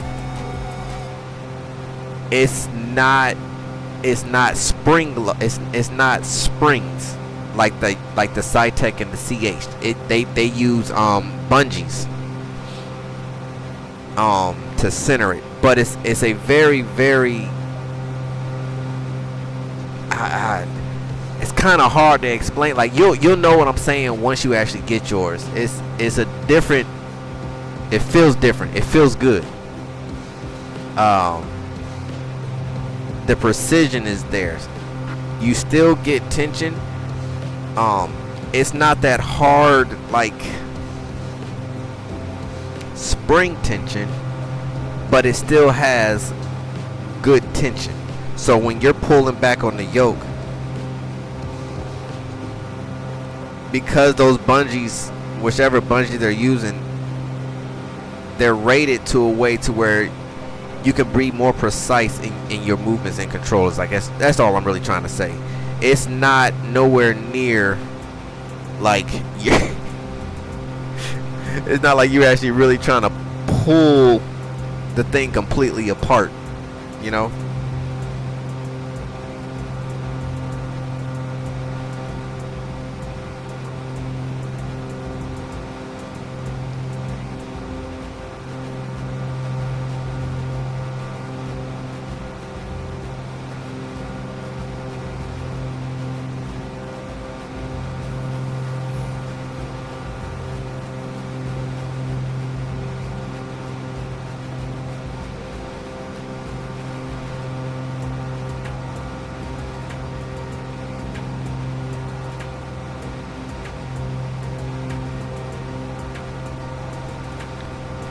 Speaker 1: it's not spring, it's not springs like the SayTech and the CH. They use bungees to center it, but it's a very it's kind of hard to explain. Like you'll know what I'm saying once you actually get yours. It's a different, it feels different, it feels good. The precision is there. You still get tension. It's not that hard like spring tension, but it still has good tension. So when you're pulling back on the yoke, because those bungees, whichever bungee they're using, they're rated to a way to where you can be more precise in your movements and controls. I guess that's all I'm really trying to say. It's not nowhere near like it's not like you're actually really trying to pull the thing completely apart, you know.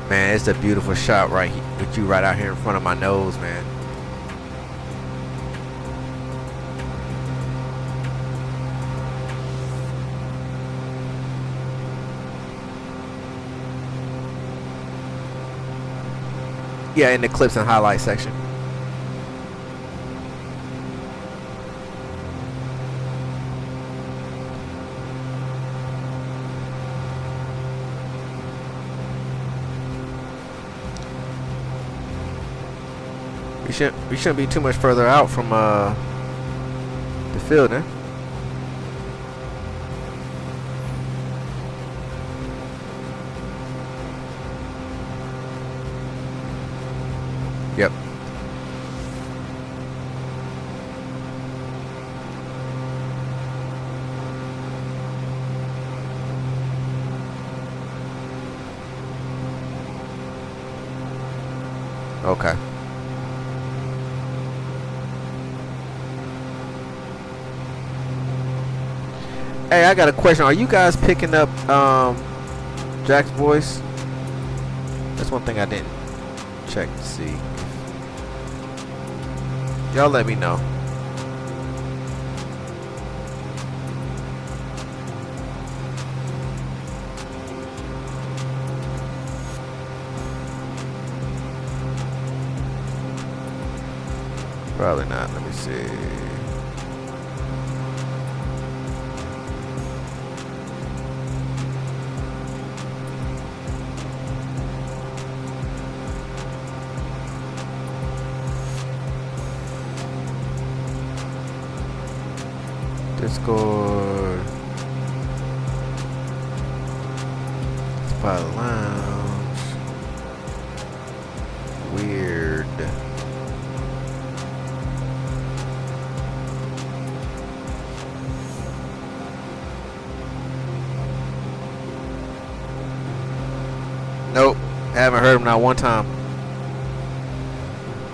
Speaker 1: Man, it's a beautiful shot right with you right out here in front of my nose, man. Yeah, in the clips and highlights section. We shouldn't be too much further out from the field, eh? Yep. Okay. Hey, I got a question. Are you guys picking up Jack's voice? That's one thing I didn't check to see. Y'all let me know. Probably not. Let me see. Discord. Spot Lounge. Weird. Nope. Haven't heard him not one time.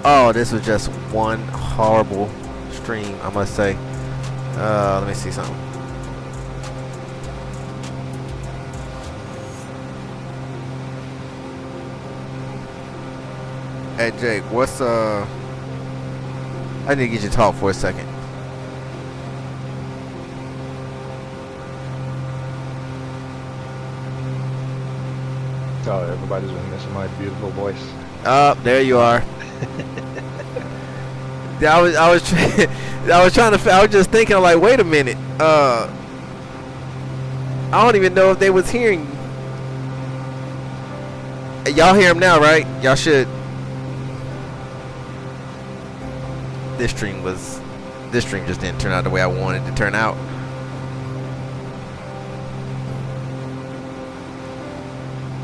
Speaker 1: Oh, this was just one horrible stream, I must say. Let me see something. Hey Jake, what's I need to get you to talk for a second.
Speaker 2: Oh, everybody's been missing my beautiful voice.
Speaker 1: There you are. I was trying to. I was just thinking, like, wait a minute. I don't even know if they was hearing. Y'all hear him now, right? Y'all should. This stream just didn't turn out the way I wanted it to turn out.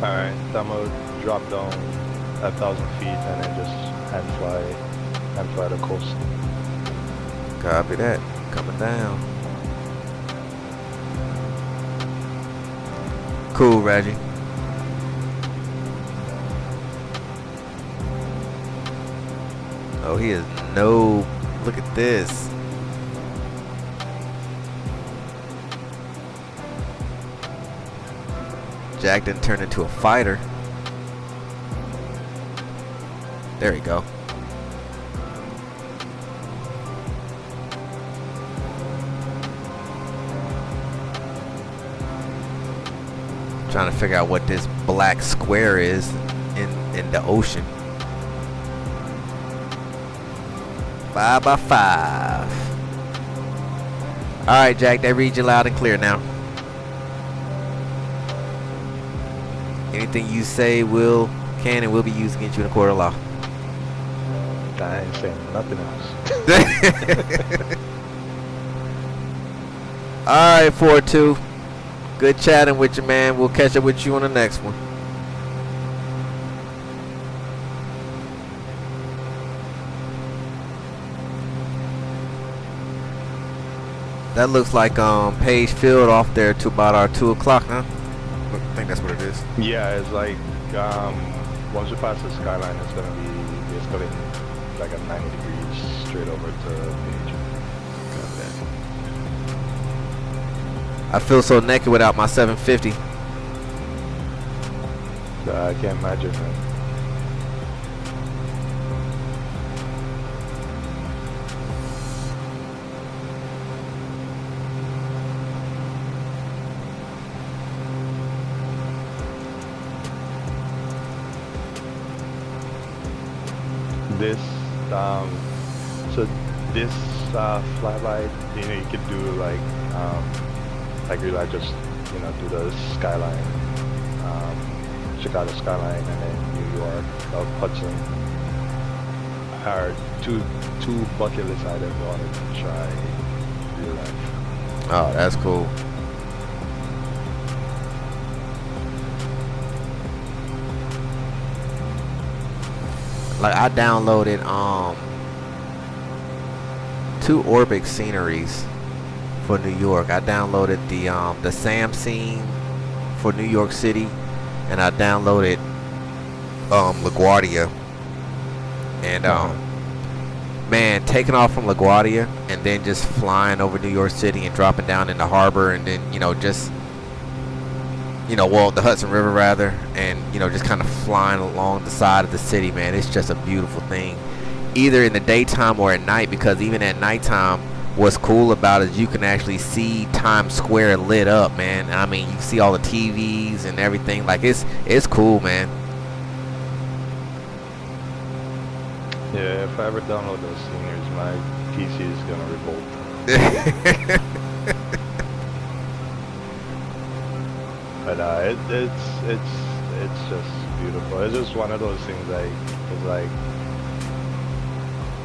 Speaker 2: Alright, I'm gonna drop down 1,000 feet and then just hand fly the coast.
Speaker 1: Copy that. Coming down. Cool, Reggie. Oh, he is no. Look at this. Jack didn't turn into a fighter. There you go. Trying to figure out what this black square is in the ocean. 5 by 5. All right, Jack, they read you loud and clear now. Anything you say can and will be used against you in a court of law.
Speaker 2: I ain't saying nothing else.
Speaker 1: All right, 4-2. Good chatting with you, man. We'll catch up with you on the next one. That looks like Page Field off there to about our 2 o'clock, huh? I think that's what it is.
Speaker 2: Yeah, it's like once you pass the skyline, it's gonna be basically like a 90 degrees straight over to Page.
Speaker 1: I feel so naked without my 750.
Speaker 2: I can't imagine, man. This so this flyby, you know, you could do like you like just, you know, do the skyline, Chicago skyline, and then New York, Hudson are two bucket list items I wanted to try real life.
Speaker 1: Oh, that's cool. Like, I downloaded 2 Orbix sceneries for New York. I downloaded the Sam scene for New York City, and I downloaded LaGuardia And man, taking off from LaGuardia and then just flying over New York City and dropping down in the harbor, and then just well, the Hudson River rather, and just kind of flying along the side of the city, man. It's just a beautiful thing, either in the daytime or at night, because even at nighttime, what's cool about it is you can actually see Times Square lit up, man. I mean, you can see all the TVs and everything. Like, it's cool, man.
Speaker 2: Yeah, if I ever download those sceneries, my PC is gonna revolt. But it's just beautiful. It's just one of those things it's like,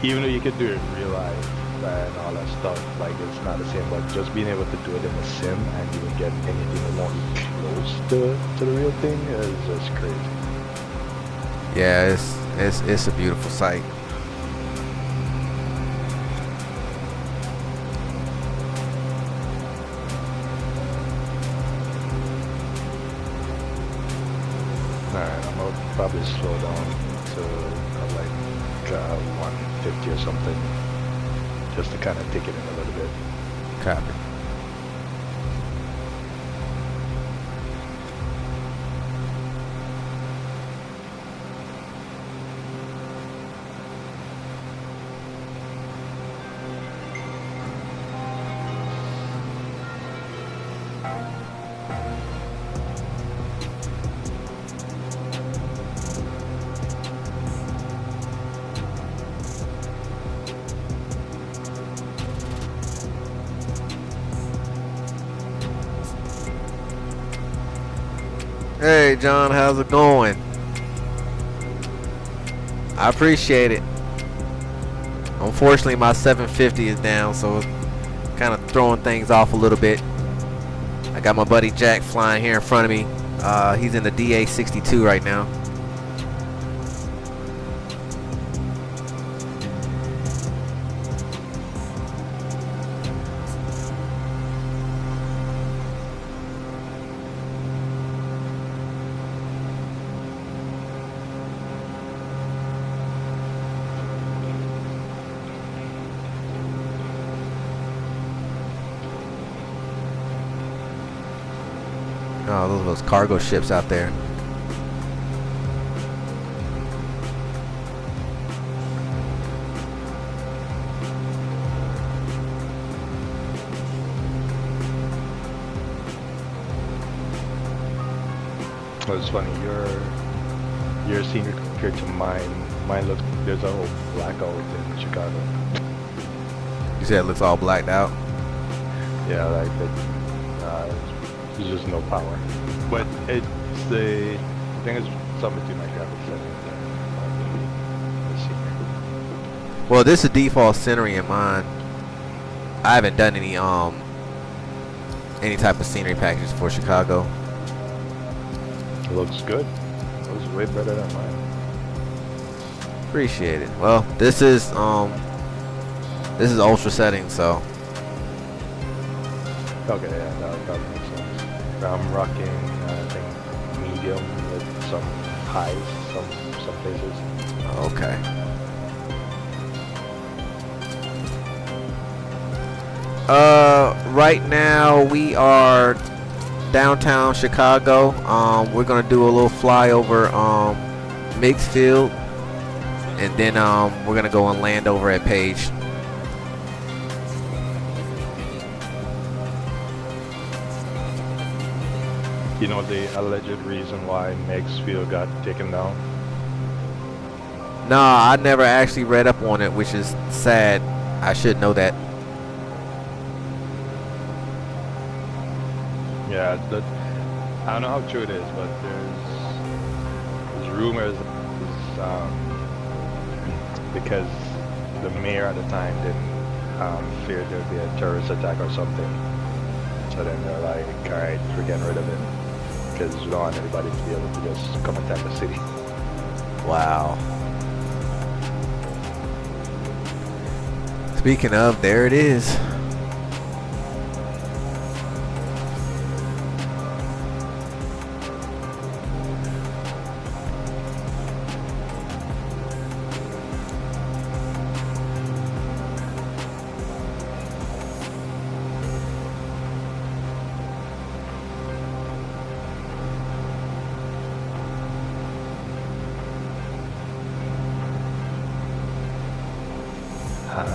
Speaker 2: even though you could do it in real life and all that stuff, like, it's not the same, but just being able to do it in a sim and even get anything remotely close to the real thing is just crazy.
Speaker 1: Yeah, it's a beautiful sight.
Speaker 2: Alright, I'm gonna probably slow down to like 150 or something, just to kind of take it in a little bit.
Speaker 1: Copy. Hey John, how's it going? I appreciate it. Unfortunately, my 750 is down, so it's kind of throwing things off a little bit. I got my buddy Jack flying here in front of me. He's in the DA62 right now. Oh, those cargo ships out there.
Speaker 2: Oh, it's funny, your scenery compared to mine. Mine looks, there's a whole blackout in Chicago.
Speaker 1: You said it looks all blacked out?
Speaker 2: Yeah, like there's just no power. But it's the thing is something between my graphics settings and the scenery.
Speaker 1: Well, this is default scenery in mine. I haven't done any type of scenery packages for Chicago.
Speaker 2: It looks good. It looks way better than mine.
Speaker 1: Appreciate it. Well, this is ultra settings, so.
Speaker 2: Okay, yeah, that probably makes sense. I'm rocking, I think, medium with some highs, some places.
Speaker 1: Okay. Right now we are downtown Chicago. We're gonna do a little flyover Mixfield, and then we're gonna go and land over at Page.
Speaker 2: You know the alleged reason why Mixfield got taken down?
Speaker 1: No, I never actually read up on it, which is sad. I should know that.
Speaker 2: Yeah, I don't know how true it is, but there's rumors because the mayor at the time didn't fear there'd be a terrorist attack or something. So then they're like, alright, we're getting rid of it, because we don't want anybody to be able to just come attack the city.
Speaker 1: Wow. Speaking of, there it is.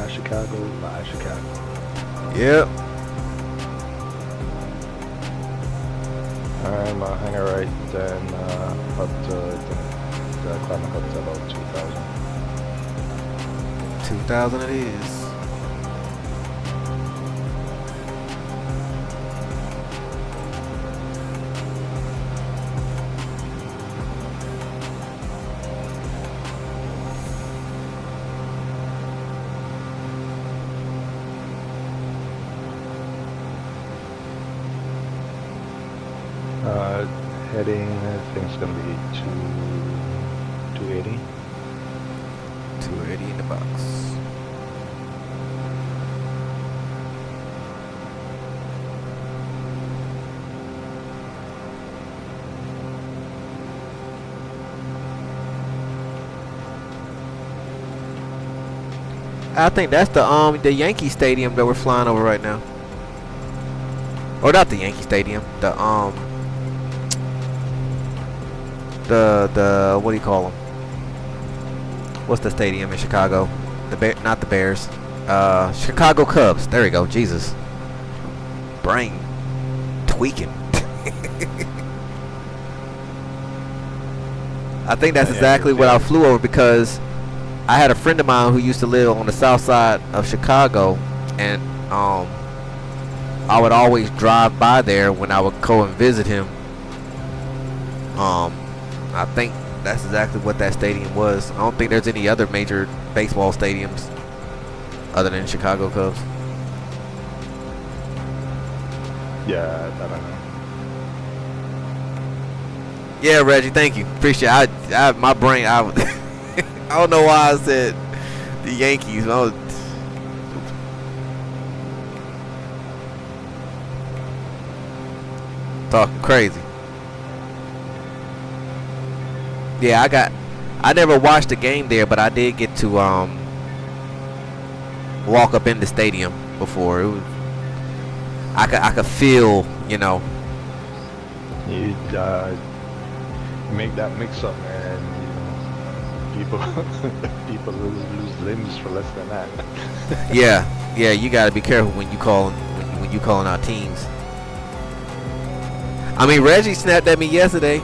Speaker 2: Chicago, my Chicago.
Speaker 1: Yep.
Speaker 2: I'm hanging right then up to, I think, climbing up to about 2,000.
Speaker 1: 2,000 it is.
Speaker 2: Heading, I think it's gonna be 280.
Speaker 1: 280 in the box. I think that's the Yankee Stadium that we're flying over right now. Or not the Yankee Stadium, the what do you call them? What's the stadium in Chicago? Not the Bears. Chicago Cubs. There you go. Jesus. Brain tweaking. I think that's exactly what I flew over because I had a friend of mine who used to live on the south side of Chicago, and I would always drive by there when I would go and visit him. I think that's exactly what that stadium was. I don't think there's any other major baseball stadiums other than Chicago Cubs.
Speaker 2: Yeah, I don't know.
Speaker 1: Yeah, Reggie, thank you. Appreciate it. I my brain, I don't know why I said the Yankees. Talking crazy. Yeah, I never watched the game there, but I did get to walk up in the stadium before. It was, I could feel, you know.
Speaker 2: You make that mix up, man. You know, people lose limbs for less than that.
Speaker 1: yeah, you got to be careful when you calling out teams. I mean, Reggie snapped at me yesterday.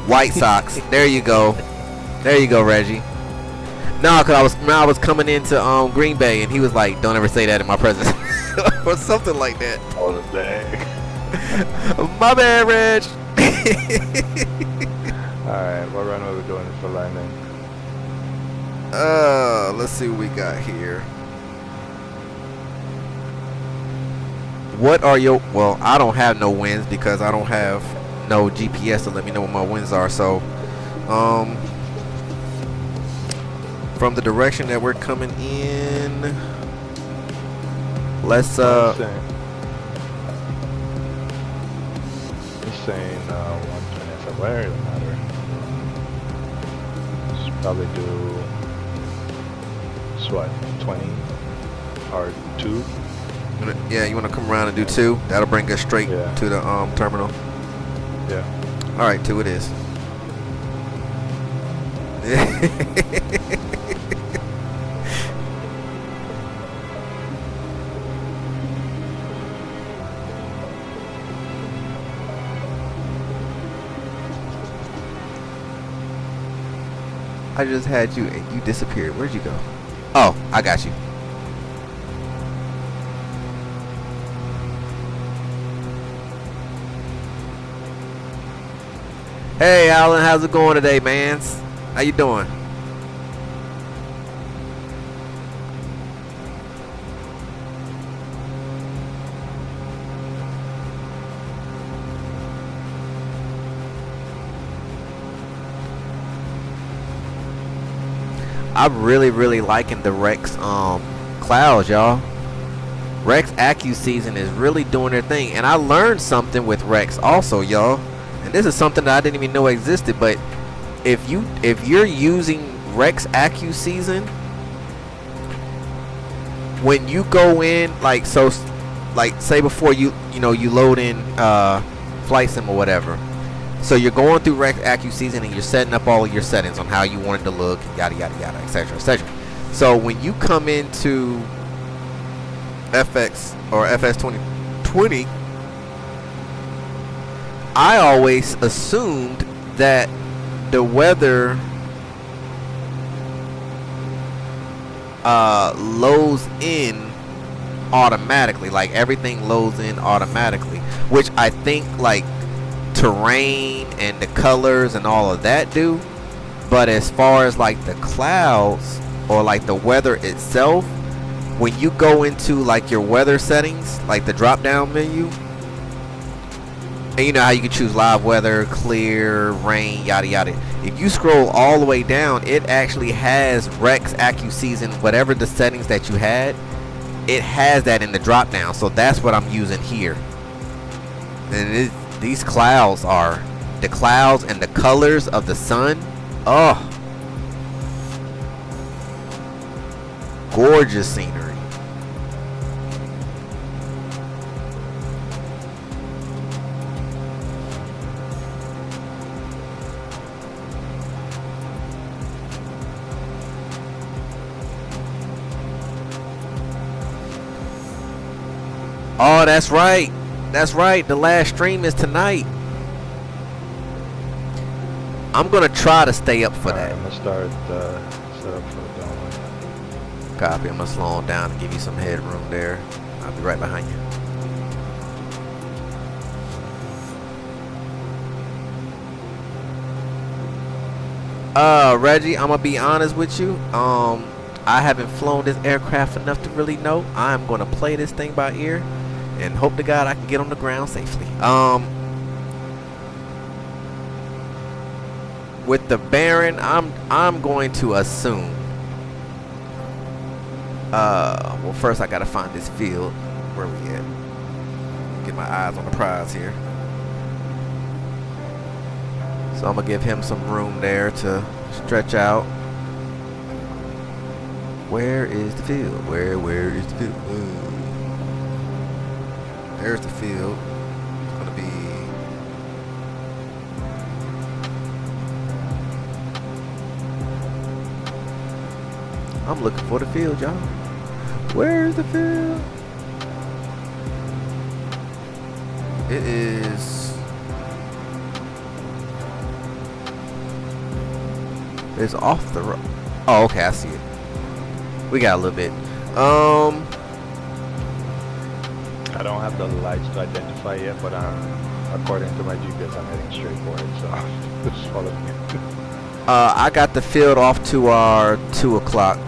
Speaker 1: White Sox. There you go. There you go, Reggie. No, cause I was coming into Green Bay, and he was like, "Don't ever say that in my presence," or something like that.
Speaker 2: Oh, dang.
Speaker 1: My bad, Reg.
Speaker 2: All right, what run are we doing for landing?
Speaker 1: Let's see what we got here. What are your? Well, I don't have no winds because I don't have no GPS to let me know what my winds are. So, from the direction that we're coming in, let's
Speaker 2: It's saying 120. Where doesn't matter. Let's probably do what 20 or 2.
Speaker 1: Yeah, you want to come around and do 2? That'll bring us straight to the terminal.
Speaker 2: Yeah.
Speaker 1: All right, 2 it is. I just had you and you disappeared. Where'd you go? Oh, I got you. Hey, Alan, how's it going today, man? How you doing? I'm really liking the Rex clouds, y'all. Rex Accuseason is really doing their thing, and I learned something with Rex also, y'all. And this is something that I didn't even know existed, but if you're using Rex Accuseason, when you go in, like say before you load in flight sim or whatever, so you're going through Rex Accuseason and you're setting up all of your settings on how you want it to look, yada yada yada, etc etc. So when you come into FX or FS2020, I always assumed that the weather loads in automatically, like everything loads in automatically, which I think like terrain and the colors and all of that do. But as far as like the clouds or like the weather itself, when you go into like your weather settings, like the drop down menu, and you know how you can choose live weather, clear, rain, yada yada. If you scroll all the way down, it actually has Rex, Accuseason, whatever the settings that you had, it has that in the drop down. So that's what I'm using here. And these clouds are the clouds and the colors of the sun. Oh, gorgeous scenery. Oh, that's right. That's right. The last stream is tonight. I'm gonna try to stay up for that.
Speaker 2: I'm gonna start set up for the download.
Speaker 1: Copy. I'm gonna slow down and give you some headroom there. I'll be right behind you. Reggie, I'm gonna be honest with you. I haven't flown this aircraft enough to really know. I'm gonna play this thing by ear and hope to God I can get on the ground safely. With the Baron, I'm going to assume. Well, first I gotta find this field. Where we at? Get my eyes on the prize here. So I'm gonna give him some room there to stretch out. Where is the field? Where is the field? There's the field. It's gonna be I'm looking for the field, y'all. Where's the field? It is. It's off the road. Oh, okay, I see it. We got a little bit.
Speaker 2: I don't have the lights to identify yet, but according to my GPS, I'm heading straight for it. So just follow me.
Speaker 1: I got the field off to our 2 o'clock.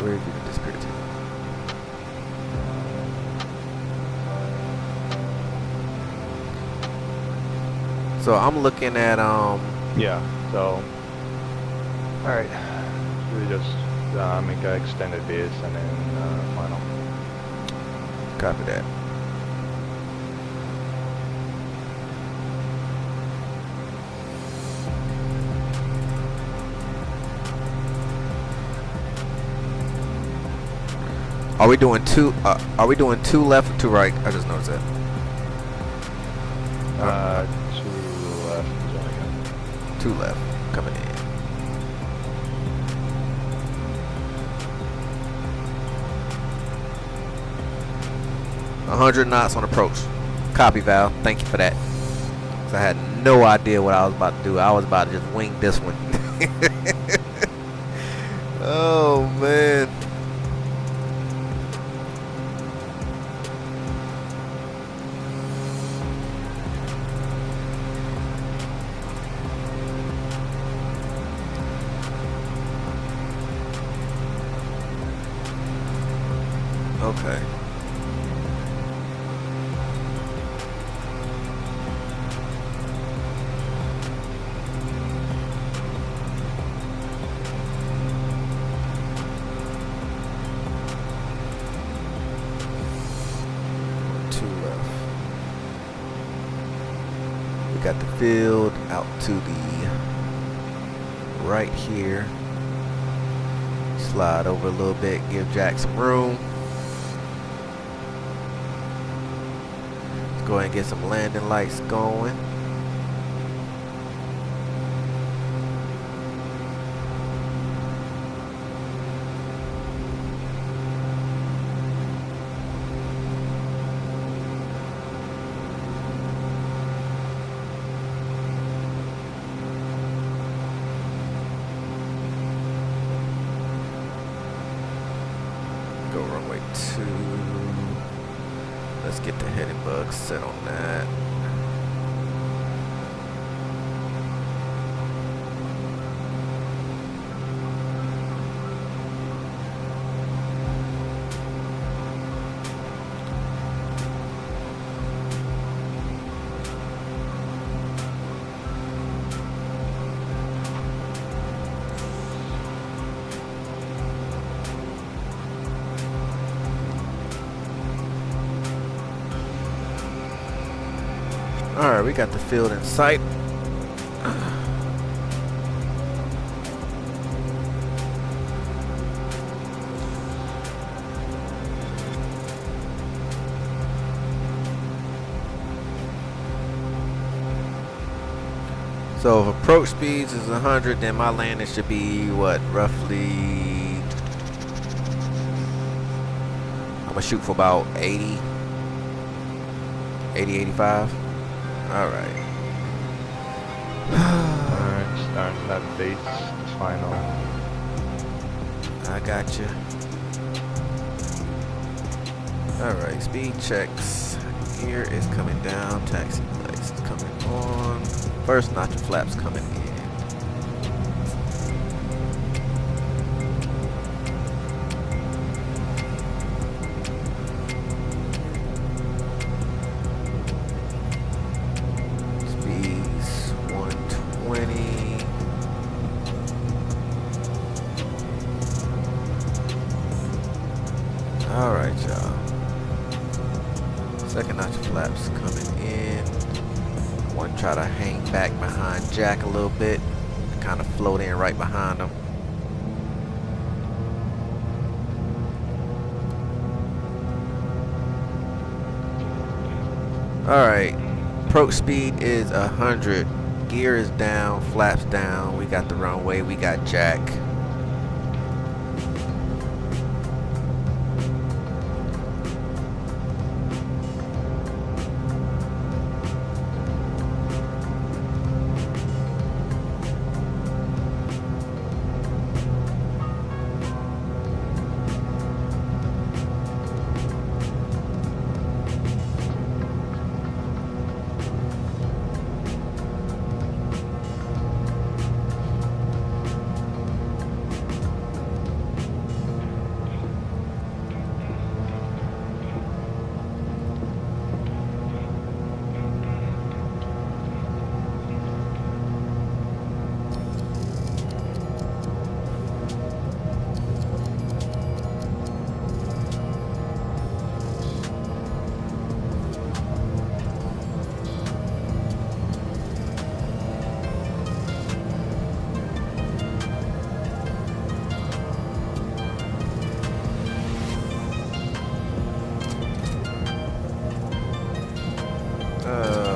Speaker 1: Where did it disappear to? So I'm looking at
Speaker 2: Yeah. So all right, we just make an extended base and then final.
Speaker 1: Copy that. Are we doing two? Are we doing 2 left or 2 right? I just noticed that.
Speaker 2: 2 left is what I got.
Speaker 1: 2 left coming in. A 100 knots on approach. Copy, Val. Thank you for that. 'Cause I had no idea what I was about to do. I was about to just wing this one. Oh man. Okay. Two left. got the field out to the right here. Slide over a little bit, give Jack some room. Let's go ahead and get some landing lights going. Go runway 2. Let's get the heading bug set on that. Alright, we got the field in sight. So if approach speeds is 100, then my landing should be what, roughly, I'm gonna shoot for about 80, 85. Alright.
Speaker 2: Alright, starting that base final.
Speaker 1: I got you. Alright, speed checks. Gear is coming down. Taxi lights coming on. First notch of flaps coming in. Alright, y'all. Second notch of flaps coming in. I want to try to hang back behind Jack a little bit and kind of float in right behind him. Alright. Approach speed is 100. Gear is down, flaps down. We got the runway, we got Jack.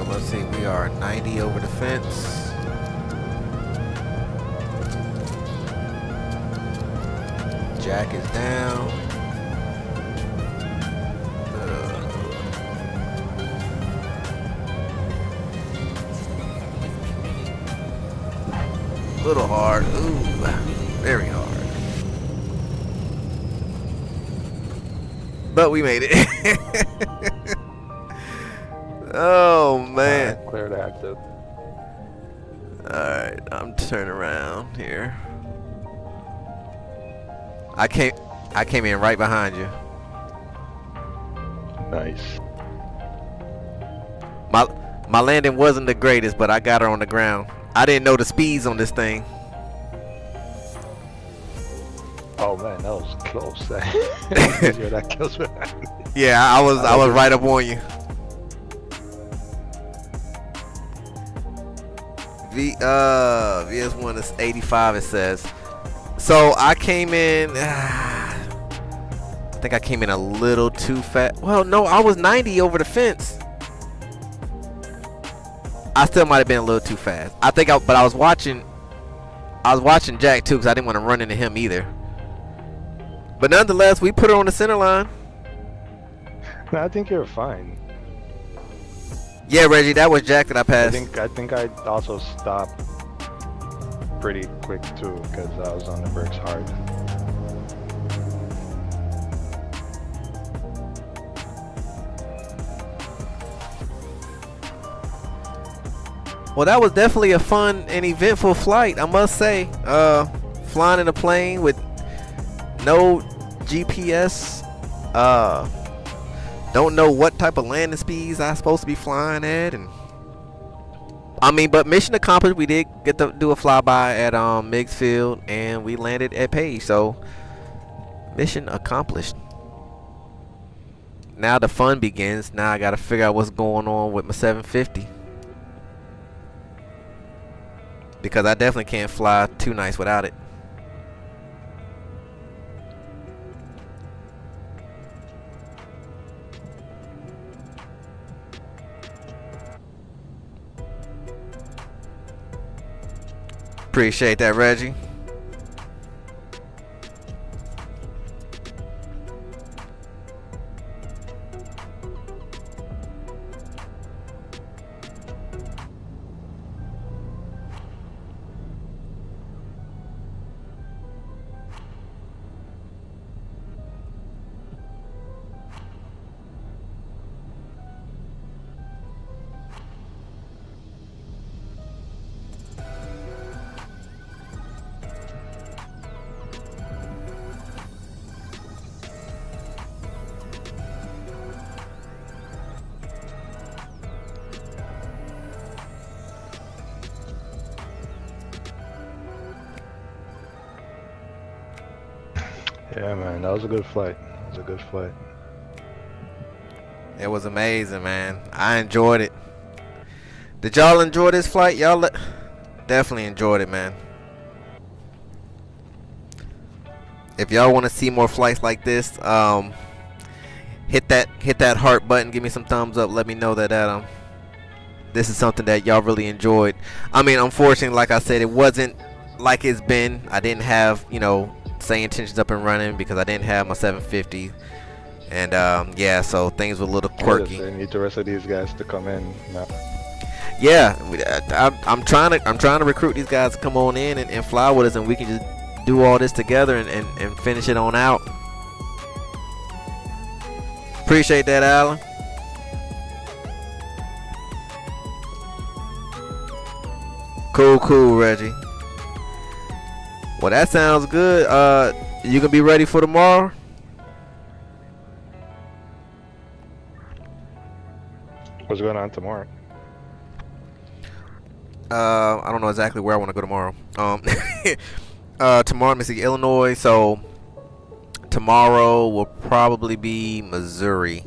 Speaker 1: Let's see, we are 90 over the fence. Jack is down. Little hard. Ooh, very hard. But we made it. Oh man.
Speaker 2: Clear the active.
Speaker 1: Alright, I'm turning around here. I came in right behind you.
Speaker 2: Nice.
Speaker 1: My landing wasn't the greatest, but I got her on the ground. I didn't know the speeds on this thing.
Speaker 2: Oh man, that was close. You're that close behind me.
Speaker 1: Yeah, I was right up on you. VS1 is 85. It says. So I came in. I think I came in a little too fast. Well, no, I was 90 over the fence. I still might have been a little too fast. But I was watching Jack too, because I didn't want to run into him either. But nonetheless, we put it on the center line.
Speaker 2: No, I think you're fine.
Speaker 1: Yeah, Reggie, that was Jack that I passed.
Speaker 2: I think I also stopped pretty quick too, because I was on the brakes hard.
Speaker 1: Well, that was definitely a fun and eventful flight, I must say. Flying in a plane with no GPS. Don't know what type of landing speeds I'm supposed to be flying at, and I mean, but mission accomplished. We did get to do a flyby at Meigs Field, and we landed at Page. So mission accomplished. Now the fun begins. Now I got to figure out what's going on with my 750. Because I definitely can't fly too nice without it. Appreciate that, Reggie.
Speaker 2: Yeah, man, that was a good flight. It was a good flight.
Speaker 1: It was amazing, man. I enjoyed it. Did y'all enjoy this flight? Y'all definitely enjoyed it, man. If y'all want to see more flights like this, hit that heart button. Give me some thumbs up. Let me know that this is something that y'all really enjoyed. I mean, unfortunately, like I said, it wasn't like it's been. I didn't have, SayIntentions up and running because I didn't have my 750, and yeah, so things were a little quirky.
Speaker 2: I need the rest of these guys to come in now.
Speaker 1: Yeah, I'm trying to recruit these guys to come on in and fly with us, and we can just do all this together and finish it on out. Appreciate that, Alan. Cool, Reggie. Well, that sounds good. You gonna be ready for tomorrow?
Speaker 2: What's going on tomorrow?
Speaker 1: I don't know exactly where I want to go tomorrow. Tomorrow, let me see, Illinois. So tomorrow will probably be Missouri,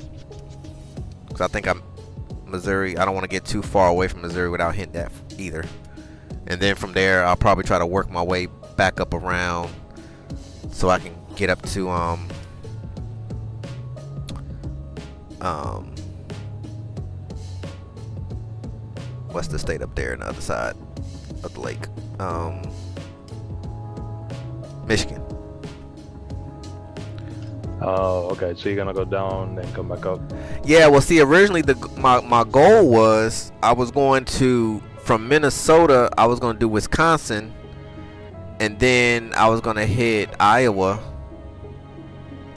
Speaker 1: because I think Missouri. I don't want to get too far away from Missouri without hitting that either. And then from there, I'll probably try to work my way back up around so I can get up to what's the state up there on the other side of the lake? Michigan.
Speaker 2: Oh, okay. So you're gonna go down and come back up?
Speaker 1: Yeah. Well, see, originally my goal was I was going to, from Minnesota, I was going to do Wisconsin, and then I was going to hit Iowa,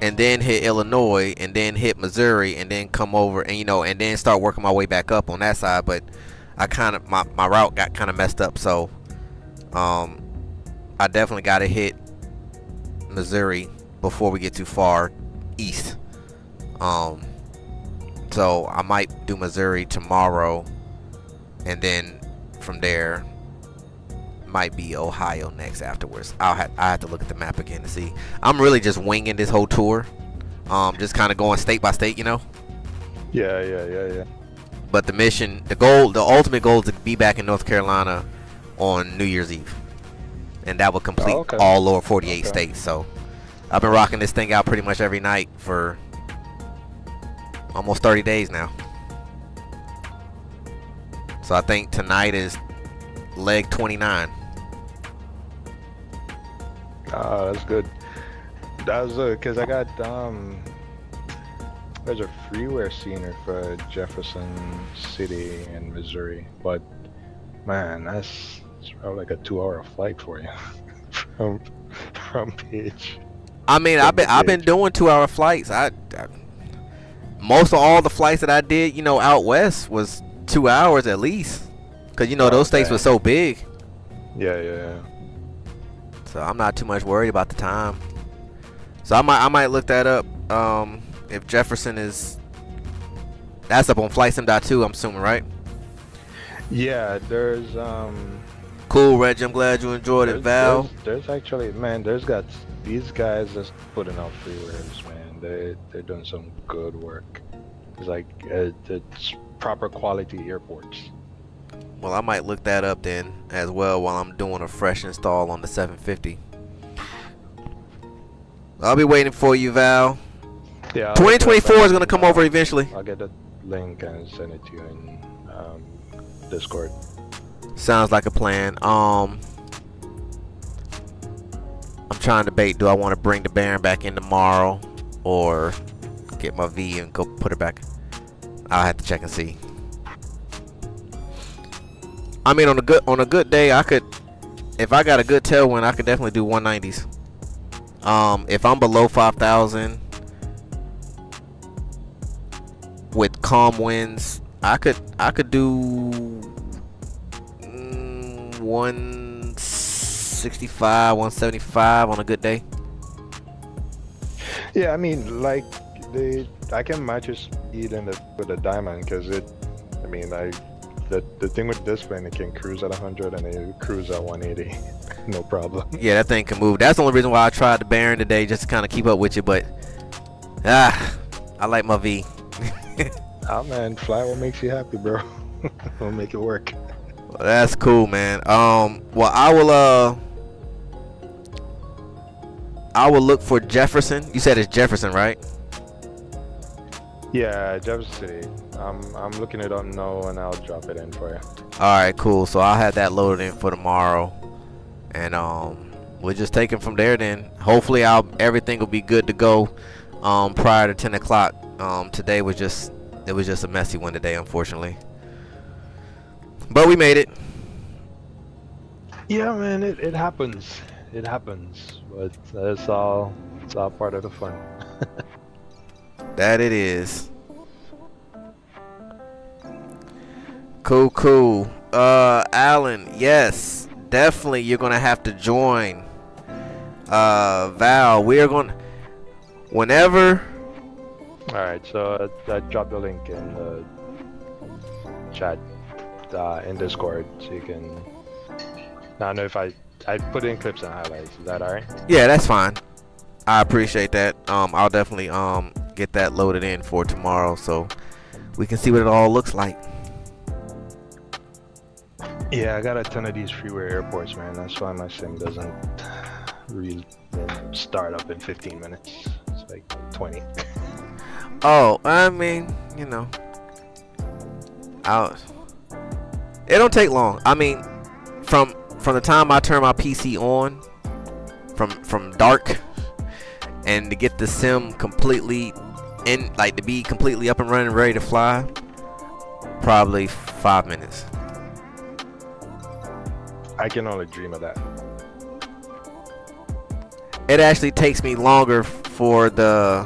Speaker 1: and then hit Illinois, and then hit Missouri, and then come over and and then start working my way back up on that side. But I kind of my route got kind of messed up, so I definitely got to hit Missouri before we get too far east. So I might do Missouri tomorrow, and then from there might be Ohio next afterwards. I have to look at the map again to see. I'm really just winging this whole tour, just kind of going state by state,
Speaker 2: Yeah.
Speaker 1: But the mission, the ultimate goal is to be back in North Carolina on New Year's Eve, and that would complete
Speaker 2: Oh, okay.
Speaker 1: all lower 48
Speaker 2: Okay.
Speaker 1: states. So I've been rocking this thing out pretty much every night for almost 30 days now. So I think tonight is leg 29.
Speaker 2: That's good. That was because I got there's a freeware scener for Jefferson City in Missouri, but man, it's probably like a 2-hour flight for you from Page.
Speaker 1: I mean, I've been doing 2-hour flights. Most of all the flights that I did, out west was 2 hours at least, because those states were so big.
Speaker 2: Yeah.
Speaker 1: So I'm not too much worried about the time. So I might look that up. If Jefferson that's up on flightsim.2, I'm assuming, right?
Speaker 2: Yeah, there's
Speaker 1: Cool, Reggie. I'm glad you enjoyed it, Val.
Speaker 2: There's actually, man, these guys just putting out freewares, man. They're doing some good work. It's like it's proper quality airports.
Speaker 1: Well, I might look that up then as well while I'm doing a fresh install on the 750. I'll be waiting for you, Val.
Speaker 2: Yeah.
Speaker 1: 2024 is gonna come over eventually.
Speaker 2: I'll get the link and send it to you in Discord.
Speaker 1: Sounds like a plan. I'm trying to debate. Do I want to bring the Baron back in tomorrow, or get my V and go put it back? I'll have to check and see. I mean, on a good day, I could, if I got a good tailwind, I could definitely do 190s. If I'm below 5,000 with calm winds, I could do 165, 175 on a good day.
Speaker 2: Yeah, I mean, like I can match your speed with a diamond, because the thing with this plane, it can cruise at 100 and it cruise at 180, no problem.
Speaker 1: Yeah, that thing can move. That's the only reason why I tried the Baron today, just to kind of keep up with you. But I like my V.
Speaker 2: Ah, man, fly what makes you happy, bro. We'll make it work.
Speaker 1: Well, that's cool, man. Well, I will look for Jefferson. You said it's Jefferson, right?
Speaker 2: Yeah, Jefferson City. I'm looking it up now, and I'll drop it in for you.
Speaker 1: All right, cool. So I'll have that loaded in for tomorrow, and we'll just take it from there. Then hopefully, everything will be good to go prior to 10 o'clock. Today was just a messy one today, unfortunately. But we made it.
Speaker 2: Yeah, man, it happens. It happens, but it's all part of the fun.
Speaker 1: That it is. Cool. Alan, yes, definitely you're gonna have to join. Val, we are going whenever.
Speaker 2: All right, so I dropped the link in the chat in Discord, so you can. I don't know if I put in clips and highlights. Is that all right?
Speaker 1: Yeah, that's fine. I appreciate that. I'll definitely get that loaded in for tomorrow, so we can see what it all looks like.
Speaker 2: Yeah, I got a ton of these freeware airports, man. That's why my sim doesn't really start up in 15 minutes. It's like 20.
Speaker 1: Oh, I mean, it don't take long. I mean, from the time I turn my PC on, from dark, and to get the sim completely in, like to be completely up and running, ready to fly, probably 5 minutes.
Speaker 2: I can only dream of that.
Speaker 1: It actually takes me longer for the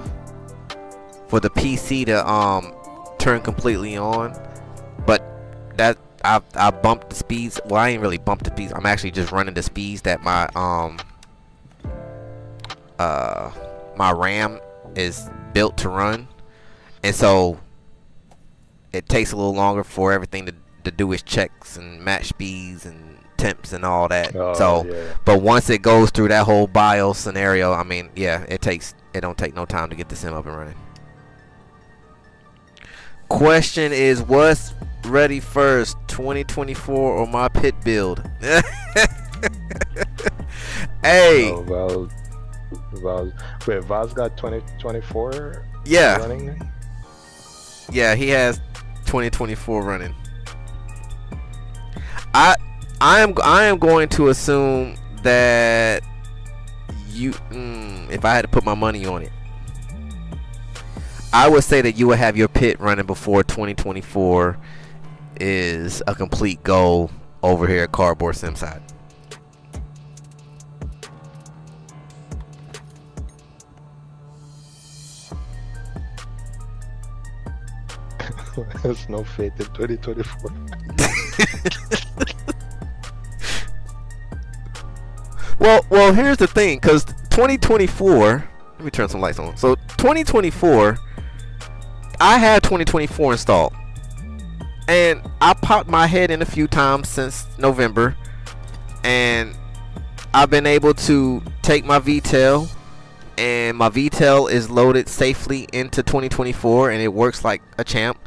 Speaker 1: PC to turn completely on, but that I bumped the speeds. Well, I ain't really bumped the speeds. I'm actually just running the speeds that my my RAM is built to run, and so it takes a little longer for everything to do its checks and match speeds and temps and all that.
Speaker 2: Yeah.
Speaker 1: But once it goes through that whole BIOS scenario, I mean, yeah, it don't take no time to get the sim up and running. Question is, what's ready first, 2024 or my pit build? Hey.
Speaker 2: Oh, wait, Val's got 2024
Speaker 1: Yeah.
Speaker 2: running?
Speaker 1: Yeah, he has 2024 running. I am going to assume that you, if I had to put my money on it, I would say that you would have your pit running before 2024 is a complete goal over here at Cardboard Simside.
Speaker 2: There's no faith in 2024.
Speaker 1: Well, here's the thing, because 2024, let me turn some lights on. So 2024, I had 2024 installed, and I popped my head in a few times since November, and I've been able to take my VTEL, and my VTEL is loaded safely into 2024, and it works like a champ.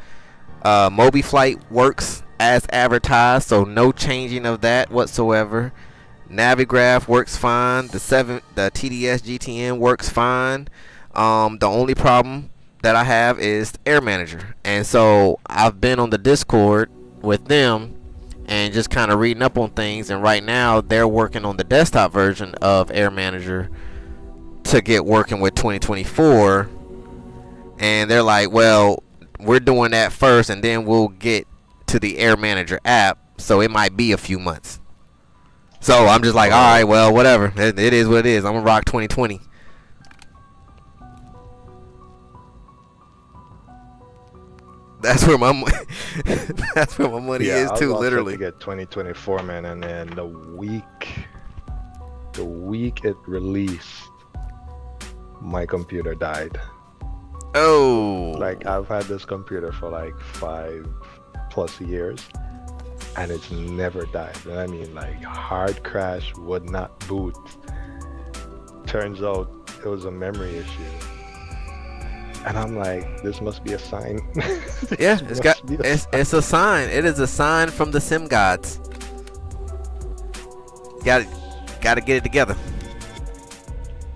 Speaker 1: mobiflight works as advertised, so no changing of that whatsoever. Navigraph works fine. The TDS GTN works fine. The only problem that I have is Air Manager, and so I've been on the Discord with them and just kind of reading up on things, and right now they're working on the desktop version of Air Manager to get working with 2024, and they're like, well, we're doing that first and then we'll get to the Air Manager app, so it might be a few months. So I'm just like, alright, well, whatever, it is what it is. I'm gonna rock 2020. That's where my that's where my money is too, literally.
Speaker 2: To get 2024, man, and then the week it released, my computer died.
Speaker 1: Oh.
Speaker 2: Like, I've had this computer for like 5+ years, and it's never died. And I mean, like, hard crash, would not boot. Turns out it was a memory issue. And I'm like, this must be a sign.
Speaker 1: Yeah, it's a sign. It is a sign from the sim gods. Gotta get it together.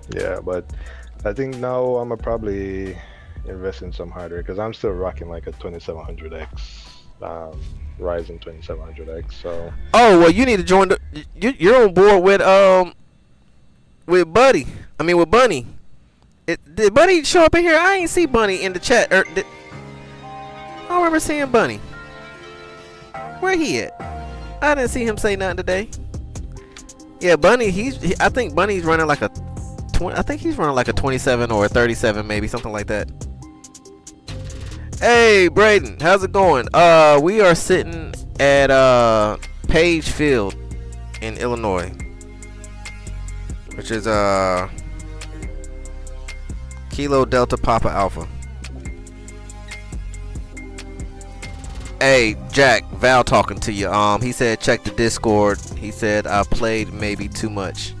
Speaker 2: Yeah, but I think now I'm gonna probably invest in some hardware, because I'm still rocking like a 2700X, Ryzen 2700X. So.
Speaker 1: Oh well, you need to join the. You're on board with Buddy. I mean with Bunny. Did Bunny show up in here? I ain't see Bunny in the chat. I don't remember seeing Bunny. Where he at? I didn't see him say nothing today. Yeah, Bunny. I think Bunny's running like a 20. I think he's running like a 27 or a 37, maybe something like that. Hey, Braden, how's it going? We are sitting at Page Field in Illinois, which is Kilo Delta Papa Alpha. Hey, Jack, Val talking to you. He said check the Discord. He said I played maybe too much.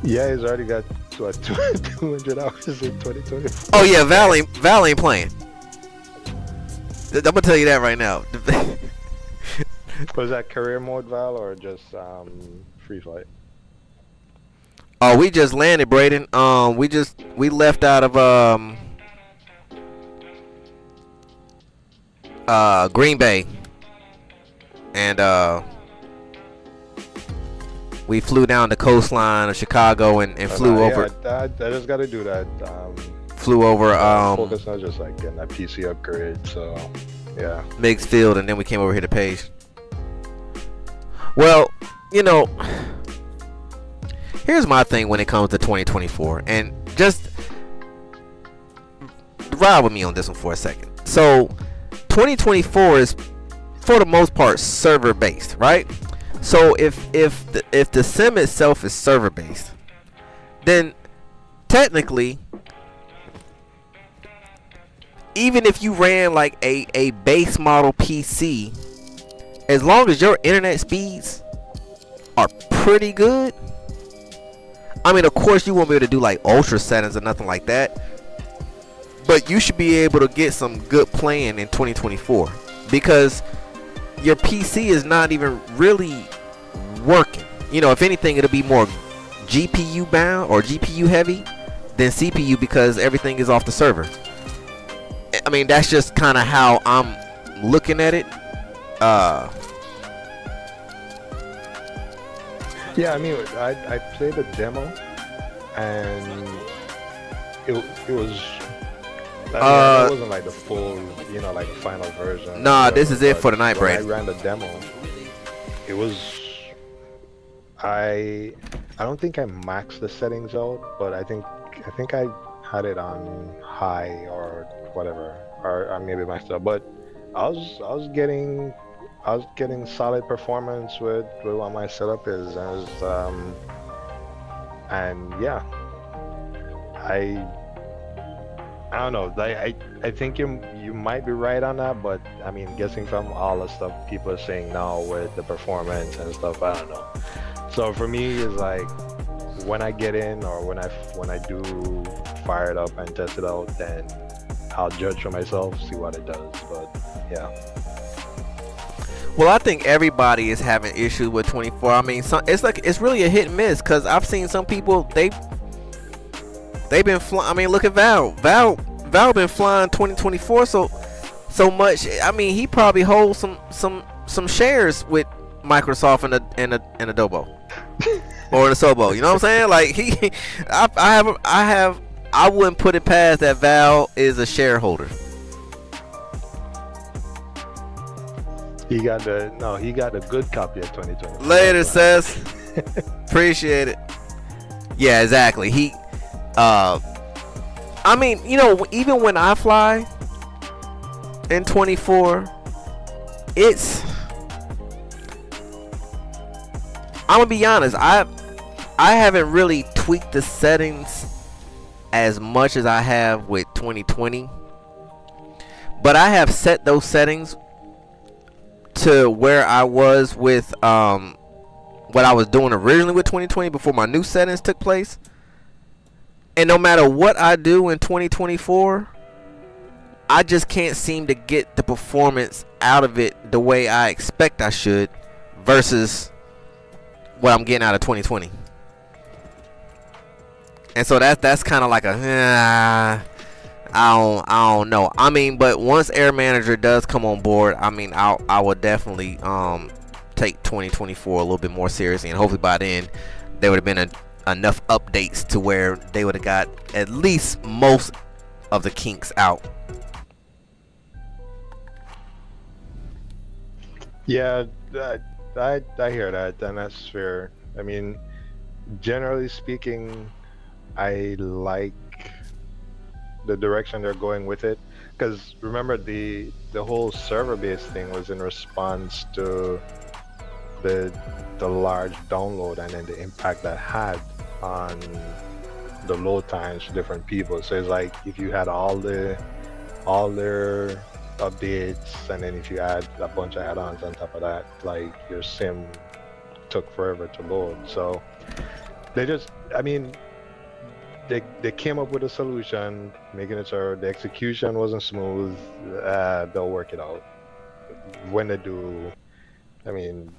Speaker 2: Yeah, he's already got 200 hours in 2020.
Speaker 1: Oh yeah, Val ain't playing. I'm gonna tell you that right now.
Speaker 2: Was that career mode, Val, or just free flight?
Speaker 1: Oh, we just landed, Braden. We left out of Green Bay, and we flew down the coastline of Chicago and flew over.
Speaker 2: Yeah, I just got to do that.
Speaker 1: Flew over.
Speaker 2: Focus on just like getting that PC upgrade. So yeah.
Speaker 1: Meigs Field, and then we came over here to Page. Well, you know. Here's my thing when it comes to 2024, and just ride with me on this one for a second. So 2024 is, for the most part, server based, right? So if the sim itself is server based, then technically, even if you ran like a base model PC, as long as your internet speeds are pretty good, I mean, of course, you won't be able to do like ultra settings or nothing like that, but you should be able to get some good playing in 2024, because your PC is not even really working. You know, if anything, it'll be more GPU bound or GPU heavy than CPU because everything is off the server. I mean, that's just kind of how I'm looking at it.
Speaker 2: Yeah, I mean, I played the demo, and it was. I mean, it wasn't like the full, you know, like final version.
Speaker 1: Nah, this is it for the night,
Speaker 2: When
Speaker 1: Brain.
Speaker 2: I ran the demo, it was. I don't think I maxed the settings out, but I think I had it on high or whatever, or maybe maxed out. But I was getting solid performance with what my setup is, and yeah, I don't know. I think you might be right on that, but I mean, guessing from all the stuff people are saying now with the performance and stuff, I don't know. So for me, it's like when I get in or when I do fire it up and test it out, then I'll judge for myself, see what it does. But yeah.
Speaker 1: Well, I think everybody is having issues with 24. I mean, it's really a hit and miss because I've seen some people they've been flying. I mean, look at Val. Val been flying 2024 so much. I mean, he probably holds some shares with Microsoft and Adobo or the Sobo. You know what I'm saying? Like I wouldn't put it past that Val is a shareholder.
Speaker 2: He got the good copy of 2020.
Speaker 1: Later, Seth. Appreciate it. Yeah, exactly. I mean, you know, even when I fly in 24, I'm gonna be honest, I haven't really tweaked the settings as much as I have with 2020, but I have set those settings to where I was with what I was doing originally with 2020 before my new settings took place. And no matter what I do in 2024, I just can't seem to get the performance out of it the way I expect I should versus what I'm getting out of 2020. And so that's kind of like I don't know. I mean, but once Air Manager does come on board, I mean, I will definitely take 2024 a little bit more seriously, and hopefully by then there would have been enough updates to where they would have got at least most of the kinks out.
Speaker 2: Yeah, I hear that, and that's fair. I mean, generally speaking, I like the direction they're going with it, because remember the whole server-based thing was in response to the large download and then the impact that had on the load times for different people. So it's like if you had all their updates, and then if you add a bunch of add-ons on top of that, like your sim took forever to load. So they came up with a solution, making it so the execution wasn't smooth. They'll work it out. When they do, I mean,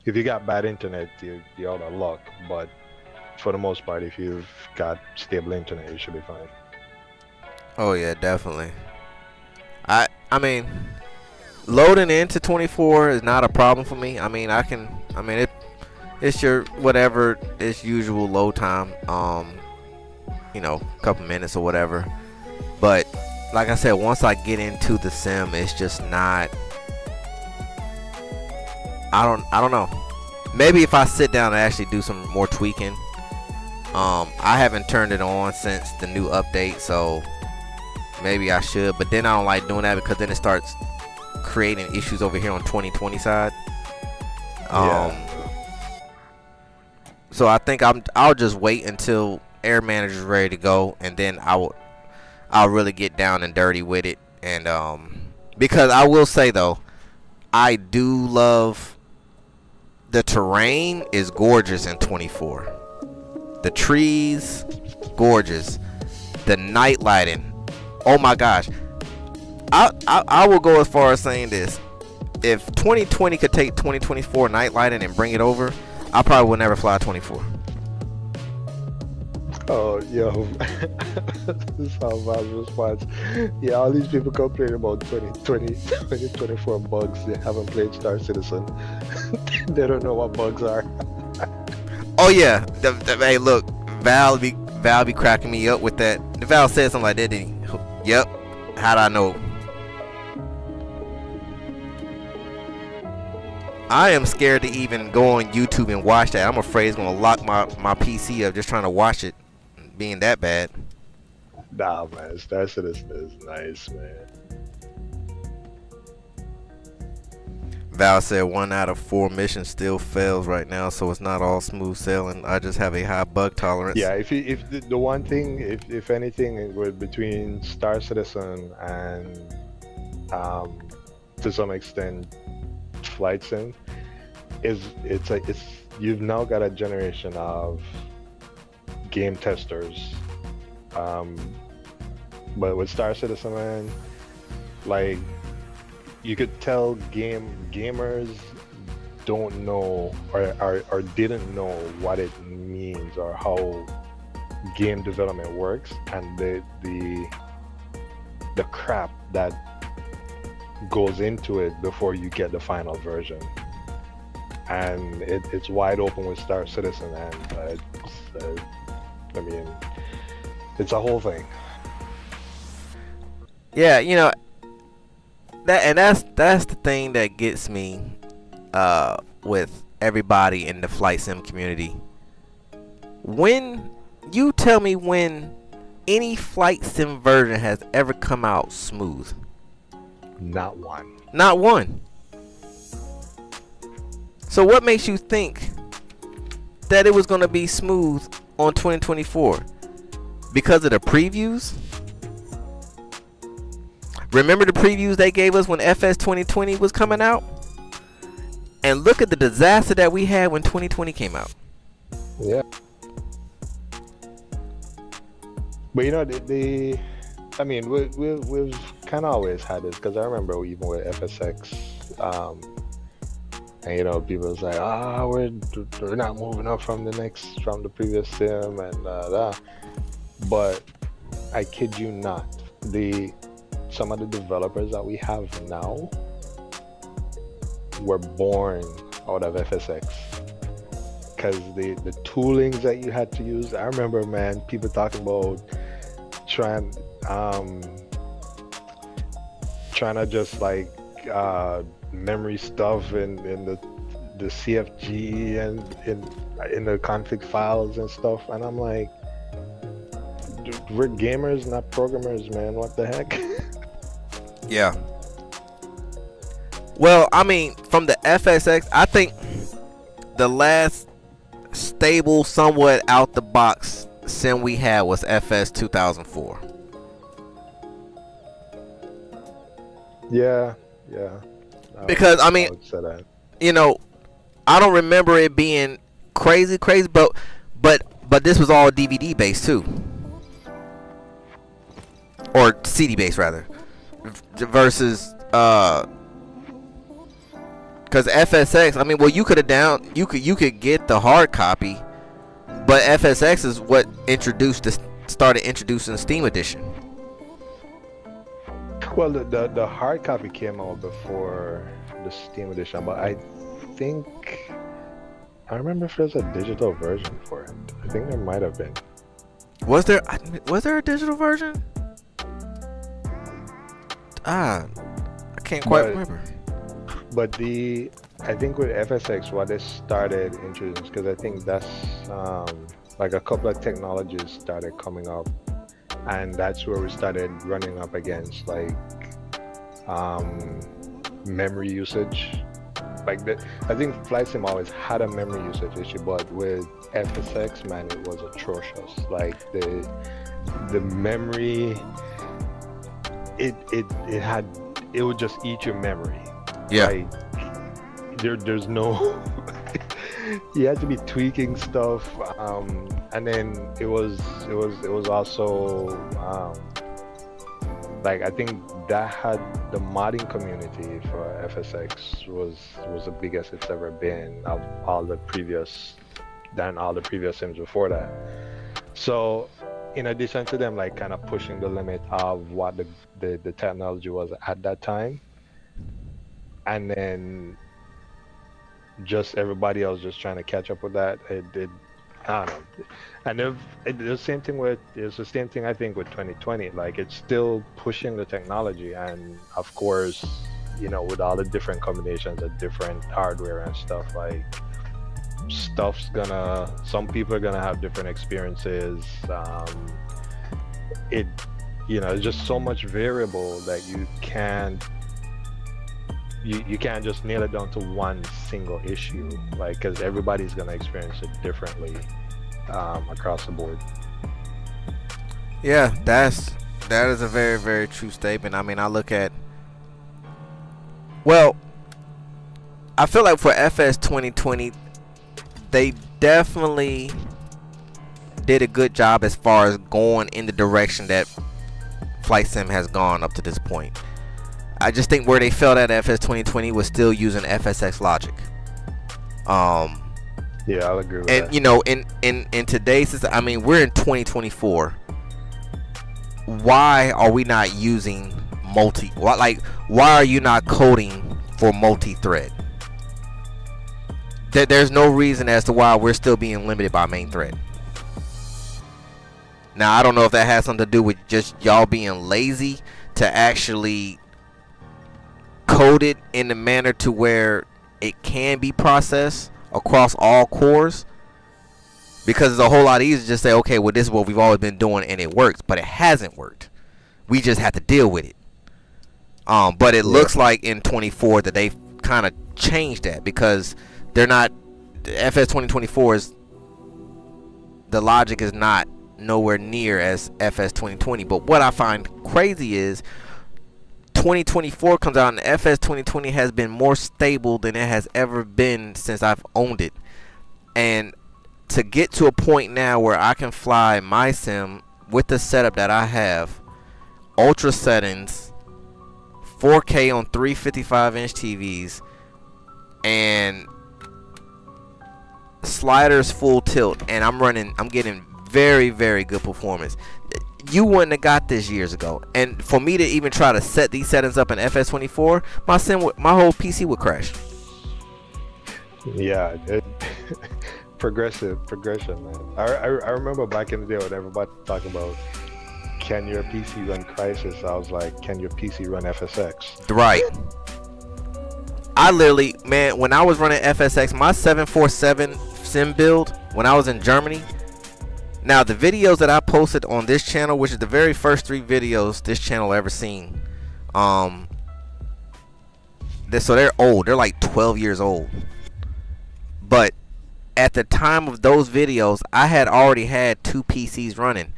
Speaker 2: if you got bad internet, you're out of luck, but for the most part, if you've got stable internet, you should be fine.
Speaker 1: Oh yeah, definitely. I mean, loading into 24 is not a problem for me. I mean, it's your whatever its usual load time, you know, a couple minutes or whatever. But like I said, once I get into the sim, it's just not. I don't know. Maybe if I sit down and actually do some more tweaking. I haven't turned it on since the new update, so maybe I should. But then I don't like doing that because then it starts creating issues over here on 2020 side. So I think I'll just wait until Air Manager is ready to go, and then I'll really get down and dirty with it. And because I will say though, I do love the terrain is gorgeous in 24. The trees, gorgeous. The night lighting, oh my gosh. I will go as far as saying this. if 2020 could take 2024 night lighting and bring it over, I probably would never fly 24.
Speaker 2: Oh, yo, this is how Val's response. Yeah, all these people complaining about 2020, 2024 bugs. They haven't played Star Citizen. They don't know what bugs are.
Speaker 1: Oh yeah, hey look, Val be cracking me up with that. Val said something like that, didn't he? Yep. How'd I know? I am scared to even go on YouTube and watch that. I'm afraid it's gonna lock my PC up just trying to watch it, being that bad.
Speaker 2: Nah, man, Star Citizen is nice, man.
Speaker 1: Val said 1 out of 4 missions still fails right now, so it's not all smooth sailing. I just have a high bug tolerance.
Speaker 2: Yeah, if the one thing, if anything, with between Star Citizen and to some extent Flight Sim, it's you've now got a generation of game testers. But with Star Citizen, man, like, you could tell gamers don't know or didn't know what it means or how game development works, and the crap that goes into it before you get the final version. And it's wide open with Star Citizen, and I mean, it's a whole thing.
Speaker 1: Yeah, you know, that's the thing that gets me with everybody in the flight sim community. When you tell me when any flight sim version has ever come out smooth?
Speaker 2: Not one.
Speaker 1: Not one. So what makes you think that it was going to be smooth on 2024? Because of the previews? Remember the previews they gave us when FS2020 was coming out? And look at the disaster that we had when 2020 came out.
Speaker 2: Yeah. But you know, I mean, we've kind of always had this, because I remember even with FSX, and you know, people was like, we're not moving up from the previous sim and that. But I kid you not, some of the developers that we have now were born out of FSX, because the toolings that you had to use. I remember, man, people talking about trying to just like memory stuff in the CFG and in the config files and stuff, and I'm like, dude, we're gamers, not programmers, man. What the heck?
Speaker 1: Yeah. Well, I mean, from the FSX, I think the last stable, somewhat out the box sim we had was FS 2004.
Speaker 2: Yeah.
Speaker 1: Because I mean, you know, I don't remember it being crazy, but this was all DVD based too, or CD based rather, versus because FSX, I mean, well, you could get the hard copy, but FSX is what started introducing the Steam edition.
Speaker 2: Well, the hard copy came out before the Steam edition, but I remember if there's a digital version for it. I think there might have been.
Speaker 1: Was there a digital version? I can't quite remember.
Speaker 2: But I think with FSX, what they started introducing, because I think that's like a couple of technologies started coming up, and that's where we started running up against like memory usage. Like I think Flight Sim always had a memory usage issue, but with FSX, man, it was atrocious. Like the memory, it would just eat your memory.
Speaker 1: Yeah.
Speaker 2: Like, there's no. You had to be tweaking stuff, and then it was also like I think that had the modding community for FSX was the biggest it's ever been of all the previous sims before that. So in addition to them like kind of pushing the limit of what the technology was at that time, and then just everybody else just trying to catch up with that, it I don't know. And it's the same thing I think with 2020. Like it's still pushing the technology, and of course, you know, with all the different combinations of different hardware and stuff, like some people are gonna have different experiences. You know, it's just so much variable that you can't just nail it down to one single issue, like, because everybody's gonna experience it differently across the board.
Speaker 1: Yeah, that is a very, very true statement. I mean, I look at, well, I feel like for FS 2020, they definitely did a good job as far as going in the direction that Flight Sim has gone up to this point. I just think where they failed at FS 2020 was still using FSX logic.
Speaker 2: Yeah, I'll agree with
Speaker 1: and
Speaker 2: that.
Speaker 1: You know, in today's system, I mean, we're in 2024. Why are we not using why are you not coding for multi-thread? There's no reason as to why we're still being limited by main thread. Now, I don't know if that has something to do with just y'all being lazy to actually code it in a manner to where it can be processed across all cores, because it's a whole lot easier to just say, okay, well, this is what we've always been doing and it works, but it hasn't worked. We just have to deal with it. But it looks like in 24 that they've kind of changed that, because they're not, FS 2024 is, the logic is not nowhere near as FS 2020. But what I find crazy is 2024 comes out and FS 2020 has been more stable than it has ever been since I've owned it. And to get to a point now where I can fly my sim with the setup that I have, ultra settings, 4K on 355-inch TVs, and sliders full tilt, and I'm getting very, very good performance. You wouldn't have got this years ago. And for me to even try to set these settings up in FS24, my whole PC would crash.
Speaker 2: Yeah, progression, man. I remember back in the day when everybody talking about, can your PC run Crysis? I was like, can your PC run FSX?
Speaker 1: Right. I literally, man, when I was running FSX, my 747 sim build, when I was in Germany, now the videos that I posted on this channel, which is the very first 3 videos this channel ever seen, so they're old. They're like 12 years old. But at the time of those videos, I had already had 2 PCs running.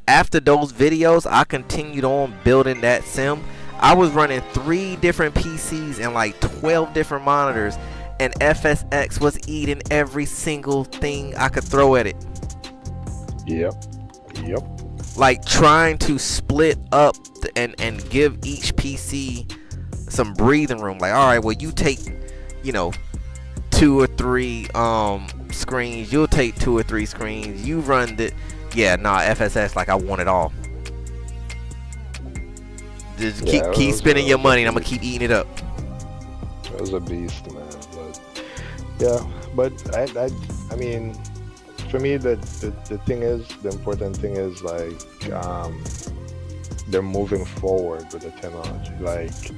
Speaker 1: After those videos, I continued on building that sim. I was running 3 different PCs and like 12 different monitors, and FSX was eating every single thing I could throw at it.
Speaker 2: Yep.
Speaker 1: Like trying to split up and give each PC some breathing room. Like, all right, well, you take, 2 or 3 screens. You'll take 2 or 3 screens. You run the, FSX, like, I want it all. Just keep spending your money, and I'm gonna keep eating it up.
Speaker 2: It was a beast, man. But yeah, but I mean, for me, the thing is, the important thing is, like, they're moving forward with the technology. Like,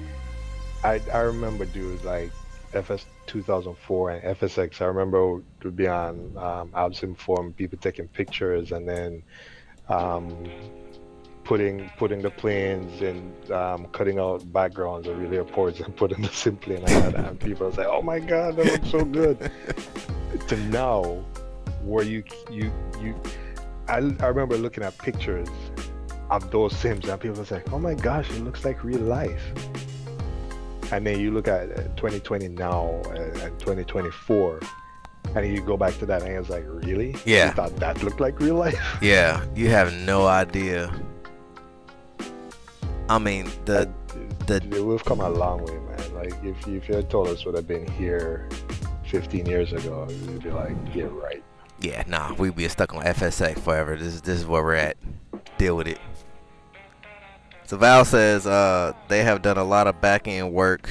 Speaker 2: I remember, dude, like FS 2004 and FSX. I remember to be on Vatsim forum, people taking pictures and then putting the planes and cutting out backgrounds of real airports and putting the sim plane like that, and people was like, "Oh my God, that looks so good." To now, where I remember looking at pictures of those sims and people was like, "Oh my gosh, it looks like real life." And then you look at 2020 now and 2024, and you go back to that and it's like, really?
Speaker 1: Yeah.
Speaker 2: You thought that looked like real life?
Speaker 1: Yeah, you have no idea. I mean,
Speaker 2: we've come a long way, man. Like if you had told us would have been here 15 years ago, we'd be like, yeah, right.
Speaker 1: Yeah, nah, we'd be stuck on FSX forever. This is where we're at. Deal with it. So Val says they have done a lot of back end work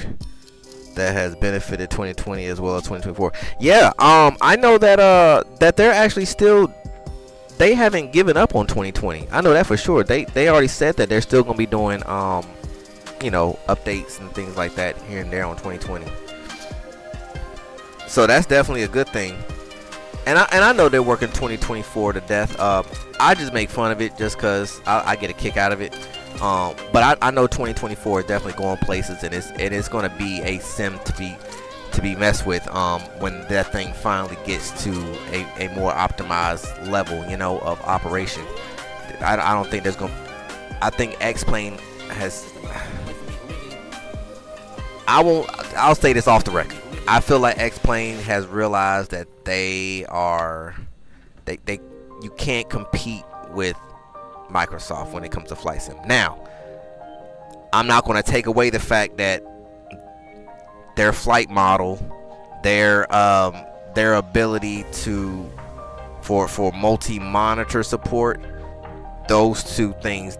Speaker 1: that has benefited 2020 as well as 2024. Yeah, I know that they're actually still, they haven't given up on 2020. I know that for sure. They already said that they're still gonna be doing you know, updates and things like that here and there on 2020. So that's definitely a good thing. And I know they're working 2024 to death. I just make fun of it just because I get a kick out of it. But I know 2024 is definitely going places, and it's going to be a sim to be messed with when that thing finally gets to a more optimized level, you know, of operation. I don't think there's going to, I think X-Plane has, I'll say this off the record. I feel like X-Plane has realized that they you can't compete with Microsoft when it comes to flight sim. Now, I'm not going to take away the fact that their flight model, their ability for multi-monitor support, those two things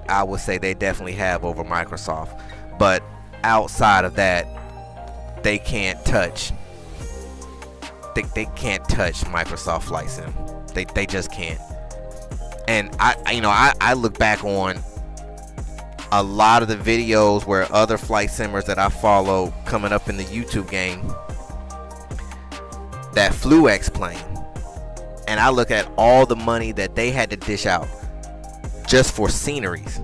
Speaker 1: I would say they definitely have over Microsoft. But outside of that, they can't touch. They can't touch Microsoft Flight Sim. They just can't. And I look back on a lot of the videos where other flight simmers that I follow coming up in the YouTube game that flew X-Plane, and I look at all the money that they had to dish out just for sceneries,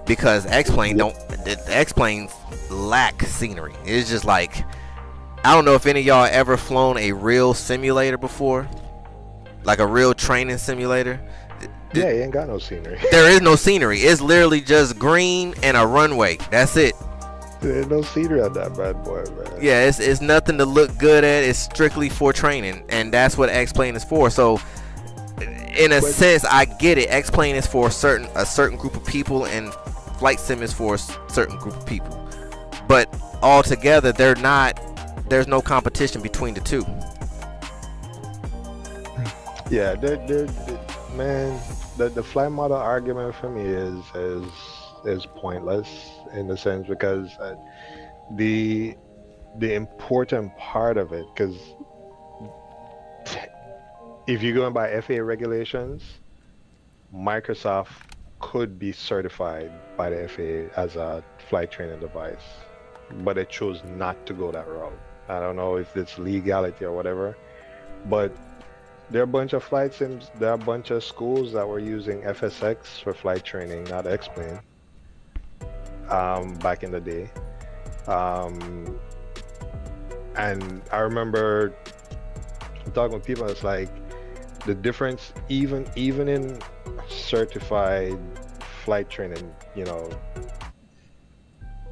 Speaker 1: because X-Planes lack scenery. It's just like, I don't know if any of y'all ever flown a real simulator before, like a real training simulator.
Speaker 2: Yeah, you ain't got no scenery.
Speaker 1: There is no scenery. It's literally just green and a runway. That's it.
Speaker 2: There's no scenery on that bad boy, man.
Speaker 1: Yeah, it's nothing to look good at. It's strictly for training, and that's what X-Plane is for. So, in a sense, I get it. X-Plane is for a certain group of people, and Flight Sim is for a certain group of people. But altogether, there's no competition between the two.
Speaker 2: Yeah, man, the flight model argument for me is pointless in the sense, because the important part of it, because if you're going by FAA regulations, Microsoft could be certified by the FAA as a flight training device, but it chose not to go that route. I don't know if it's legality or whatever, but there are a bunch of flight sims, there are a bunch of schools that were using FSX for flight training, not X-Plane, back in the day. And I remember talking with people, it's like the difference, even in certified flight training,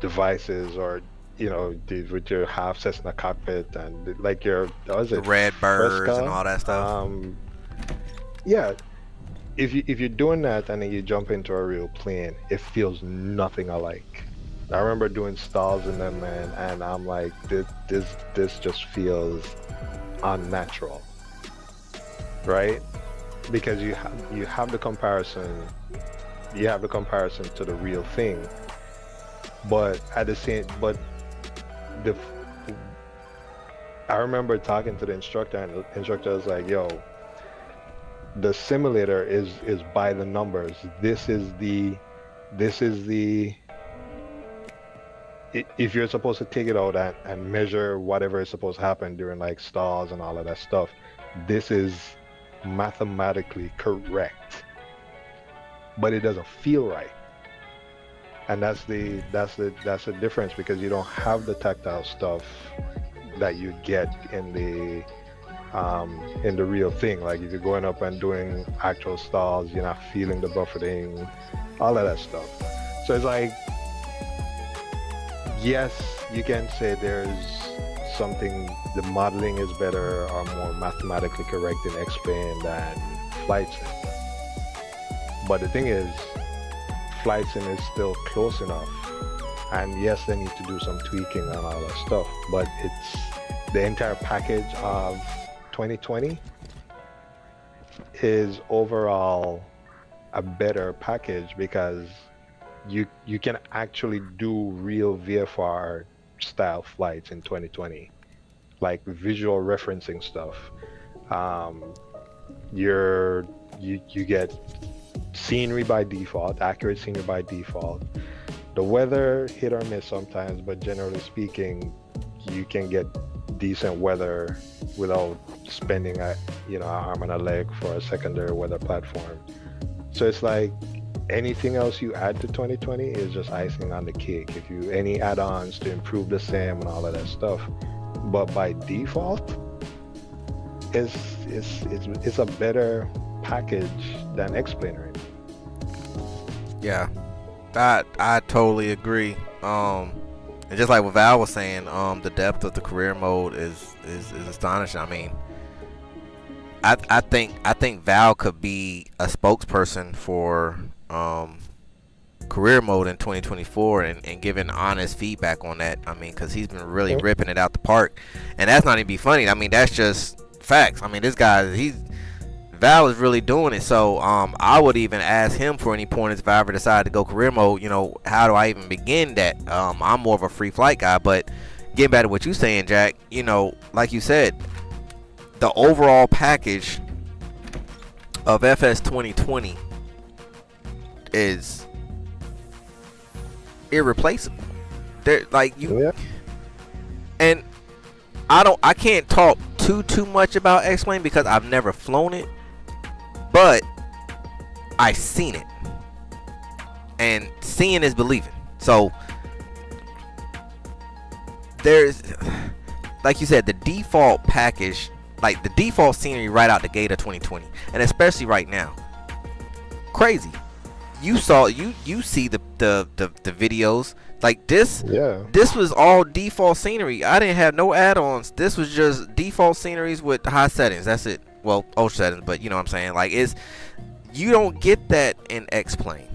Speaker 2: devices, or with your half Cessna cockpit and like your, was it
Speaker 1: Red Birds
Speaker 2: Fresca?
Speaker 1: and all that stuff.
Speaker 2: Yeah, if you're doing that and then you jump into a real plane, it feels nothing alike. I remember doing stalls in them, man, and I'm like, this just feels unnatural, right? Because you have the comparison, to the real thing, but at the same, I remember talking to the instructor, and the instructor was like, yo, the simulator is by the numbers. This is the if you're supposed to take it out and measure whatever is supposed to happen during like stalls and all of that stuff, this is mathematically correct, but it doesn't feel right. And that's the difference, because you don't have the tactile stuff that you get in the real thing. Like if you're going up and doing actual stalls, you're not feeling the buffeting, all of that stuff. So it's like, yes, you can say there's something, the modeling is better or more mathematically correct in X-Plane than flight sim. But the thing is, flight sim is still close enough. And yes, they need to do some tweaking and all that stuff, but it's the entire package of 2020 is overall a better package because you can actually do real VFR style flights in 2020, like visual referencing stuff. You get scenery by default, accurate scenery by default. The weather hit or miss sometimes, but generally speaking, you can get decent weather without spending an arm and a leg for a secondary weather platform. So it's like anything else you add to 2020 is just icing on the cake. If you any add-ons to improve the sim and all of that stuff, but by default, it's a better package than Explainer.
Speaker 1: Yeah, I totally agree. And just like what Val was saying, the depth of the career mode is astonishing. I mean, I think Val could be a spokesperson for career mode in 2024 and giving honest feedback on that. I mean, because he's been really ripping it out the park, and that's not even be funny. I mean, that's just facts. I mean, this guy, Val is really doing it. So I would even ask him for any pointers if I ever decide to go career mode. You know, how do I even begin that? I'm more of a free flight guy, but getting back to what you're saying, Jack, you know, like you said, the overall package of FS 2020 is irreplaceable. They're like you, and I can't talk too much about X-Plane because I've never flown it, but I've seen it, and seeing is believing. So there's, like you said, the default package, like the default scenery right out the gate of 2020, and especially right now, crazy. You see the videos like this.
Speaker 2: Yeah,
Speaker 1: this was all default scenery. I didn't have no add-ons. This was just default sceneries with high settings. That's it. Well, ultra settings, but you know what I'm saying. Like, you don't get that in X-Plane.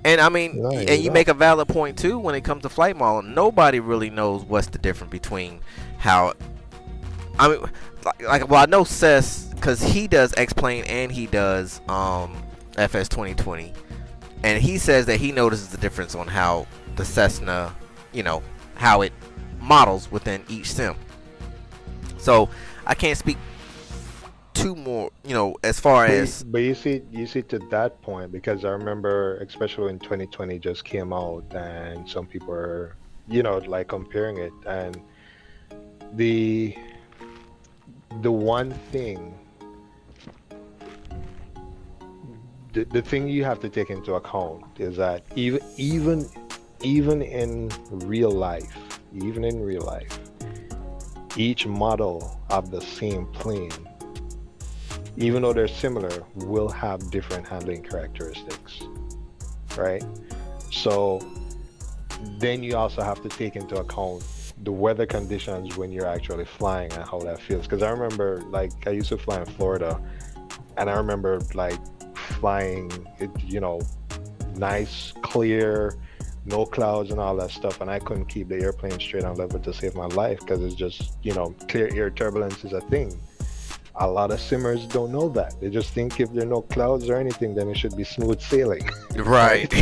Speaker 1: And I mean,
Speaker 2: no,
Speaker 1: and you make a valid point too when it comes to flight model. Nobody really knows what's the difference between how. I mean, well, I know Cess because he does X-Plane and he does FS 2020, and he says that he notices the difference on how the Cessna, you know, how it models within each sim. So I can't speak too more, you know, as far as.
Speaker 2: But you see to that point, because I remember, especially when 2020 just came out, and some people are, you know, like comparing it, and the one thing. The thing you have to take into account is that even in real life, each model of the same plane, even though they're similar, will have different handling characteristics, right? So then you also have to take into account the weather conditions when you're actually flying and how that feels. Because I remember, like, I used to fly in Florida, and I remember like flying it, you know, nice, clear, no clouds and all that stuff, and I couldn't keep the airplane straight on level to save my life because it's just, you know, clear air turbulence is a thing. A lot of simmers don't know that. They just think if there are no clouds or anything, then it should be smooth sailing.
Speaker 1: Right.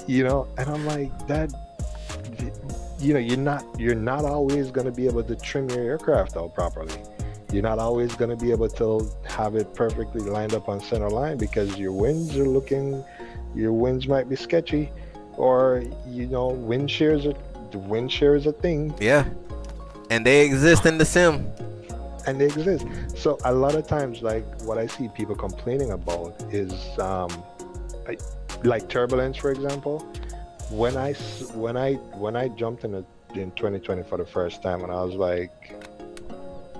Speaker 2: You know, and I'm like, that, you know, you're not always going to be able to trim your aircraft out properly. You're not always going to be able to have it perfectly lined up on center line because your winds might be sketchy, or, you know, wind shear is a thing.
Speaker 1: Yeah, and they exist in the sim.
Speaker 2: And they exist. So a lot of times, like, what I see people complaining about is like turbulence, for example. When I jumped in 2020 for the first time, and I was like,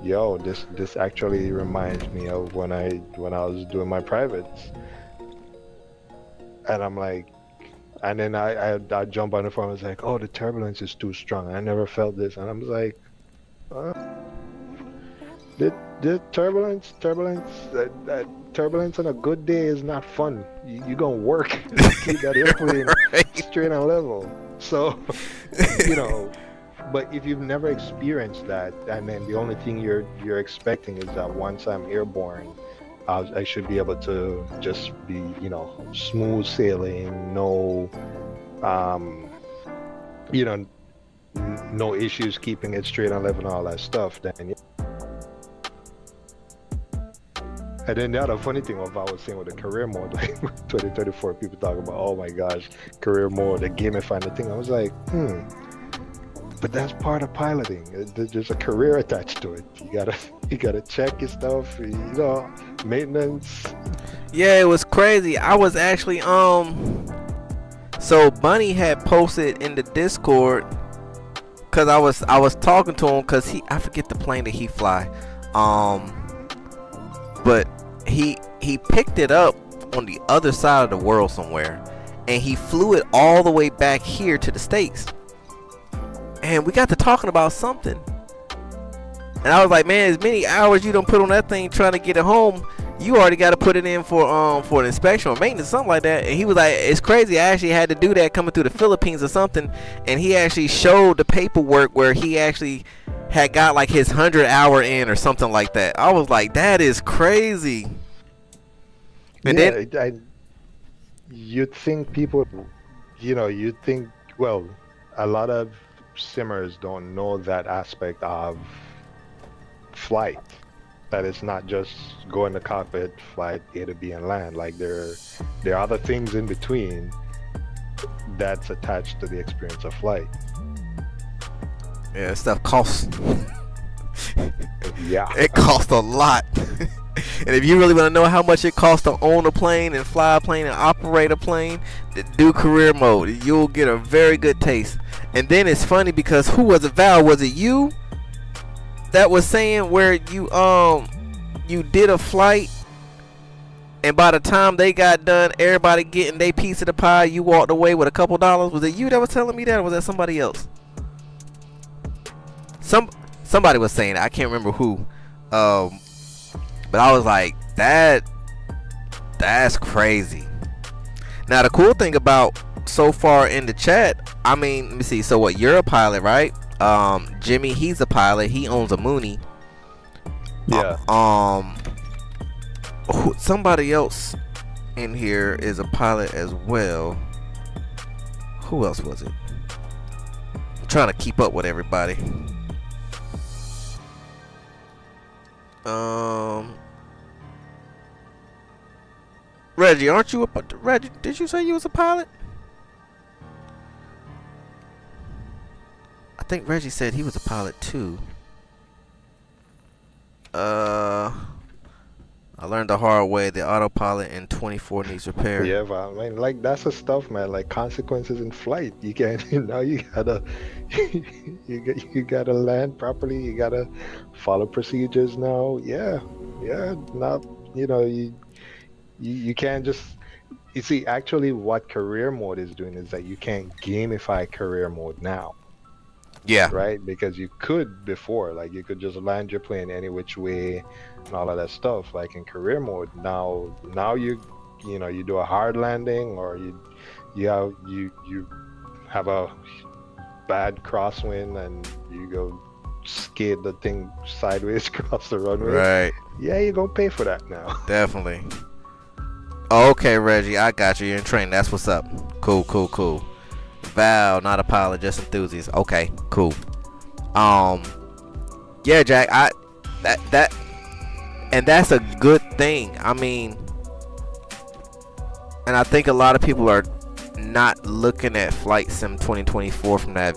Speaker 2: yo, this actually reminds me of when I was doing my privates. And I'm like, and then I jump on the phone and was like, oh, the turbulence is too strong. I never felt this. And I'm like, The turbulence on a good day is not fun. You gonna work to keep that airplane
Speaker 1: Right.
Speaker 2: straight and level. So, you know, but if you've never experienced that, and then the only thing you're expecting is that once I'm airborne, I should be able to just be, smooth sailing, no, um, you know, no issues keeping it straight and level and all that stuff. Then, and then the other funny thing of I was saying with the career mode, like 2034, people talk about, oh my gosh, career mode, the gamifying the thing. I was like, but that's part of piloting. There's a career attached to it. You gotta check your stuff, maintenance.
Speaker 1: Yeah, it was crazy. I was actually so Bunny had posted in the Discord, cause I was talking to him, cause I forget the plane that he fly, but he picked it up on the other side of the world somewhere, and he flew it all the way back here to the States, and we got to talking about something, and I was like, man, as many hours you don't put on that thing trying to get it home, you already got to put it in for an inspection or maintenance, something like that. And he was like, it's crazy, I actually had to do that coming through the Philippines or something. And he actually showed the paperwork where he actually had got like his 100-hour in or something like that. I was like, that is crazy. And
Speaker 2: you'd think people, you'd think, well, a lot of simmers don't know that aspect of flight. That it's not just go in the cockpit, flight A to B and land. Like there are other things in between that's attached to the experience of flight.
Speaker 1: Yeah, stuff costs.
Speaker 2: Yeah.
Speaker 1: It costs a lot. And if you really want to know how much it costs to own a plane and fly a plane and operate a plane, do career mode. You'll get a very good taste. And then it's funny because who was it, Val? Was it you that was saying where you did a flight, and by the time they got done, everybody getting their piece of the pie, you walked away with a couple dollars? Was it you that was telling me that, or was that somebody else? Somebody was saying it. I can't remember who. But I was like, that's crazy. Now the cool thing about so far in the chat, I mean, let me see. So what? You're a pilot, right? Jimmy, he's a pilot. He owns a Mooney.
Speaker 2: Yeah.
Speaker 1: Somebody else in here is a pilot as well. Who else was it? I'm trying to keep up with everybody. Reggie, aren't you Reggie? Did you say you was a pilot? I think Reggie said he was a pilot too. I learned the hard way. The autopilot in 24 needs repair.
Speaker 2: Yeah, but I mean, like that's the stuff, man. Like consequences in flight. You can't. You gotta. you gotta land properly. You gotta follow procedures now. Yeah. Not. You can't just. You see, actually, what career mode is doing is that you can't gamify career mode now.
Speaker 1: Yeah.
Speaker 2: Right? Because you could before, like you could just land your plane any which way and all of that stuff. Like in career mode, now you do a hard landing, or you have a bad crosswind and you go skid the thing sideways across the runway.
Speaker 1: Right.
Speaker 2: Yeah, you're gonna pay for that now.
Speaker 1: Definitely. Okay, Reggie, I got you. You're in training. That's what's up. Cool. Val, not a pilot, just enthusiast. Okay, cool. Yeah, Jack, and that's a good thing. I mean, and I think a lot of people are not looking at Flight Sim 2024 from that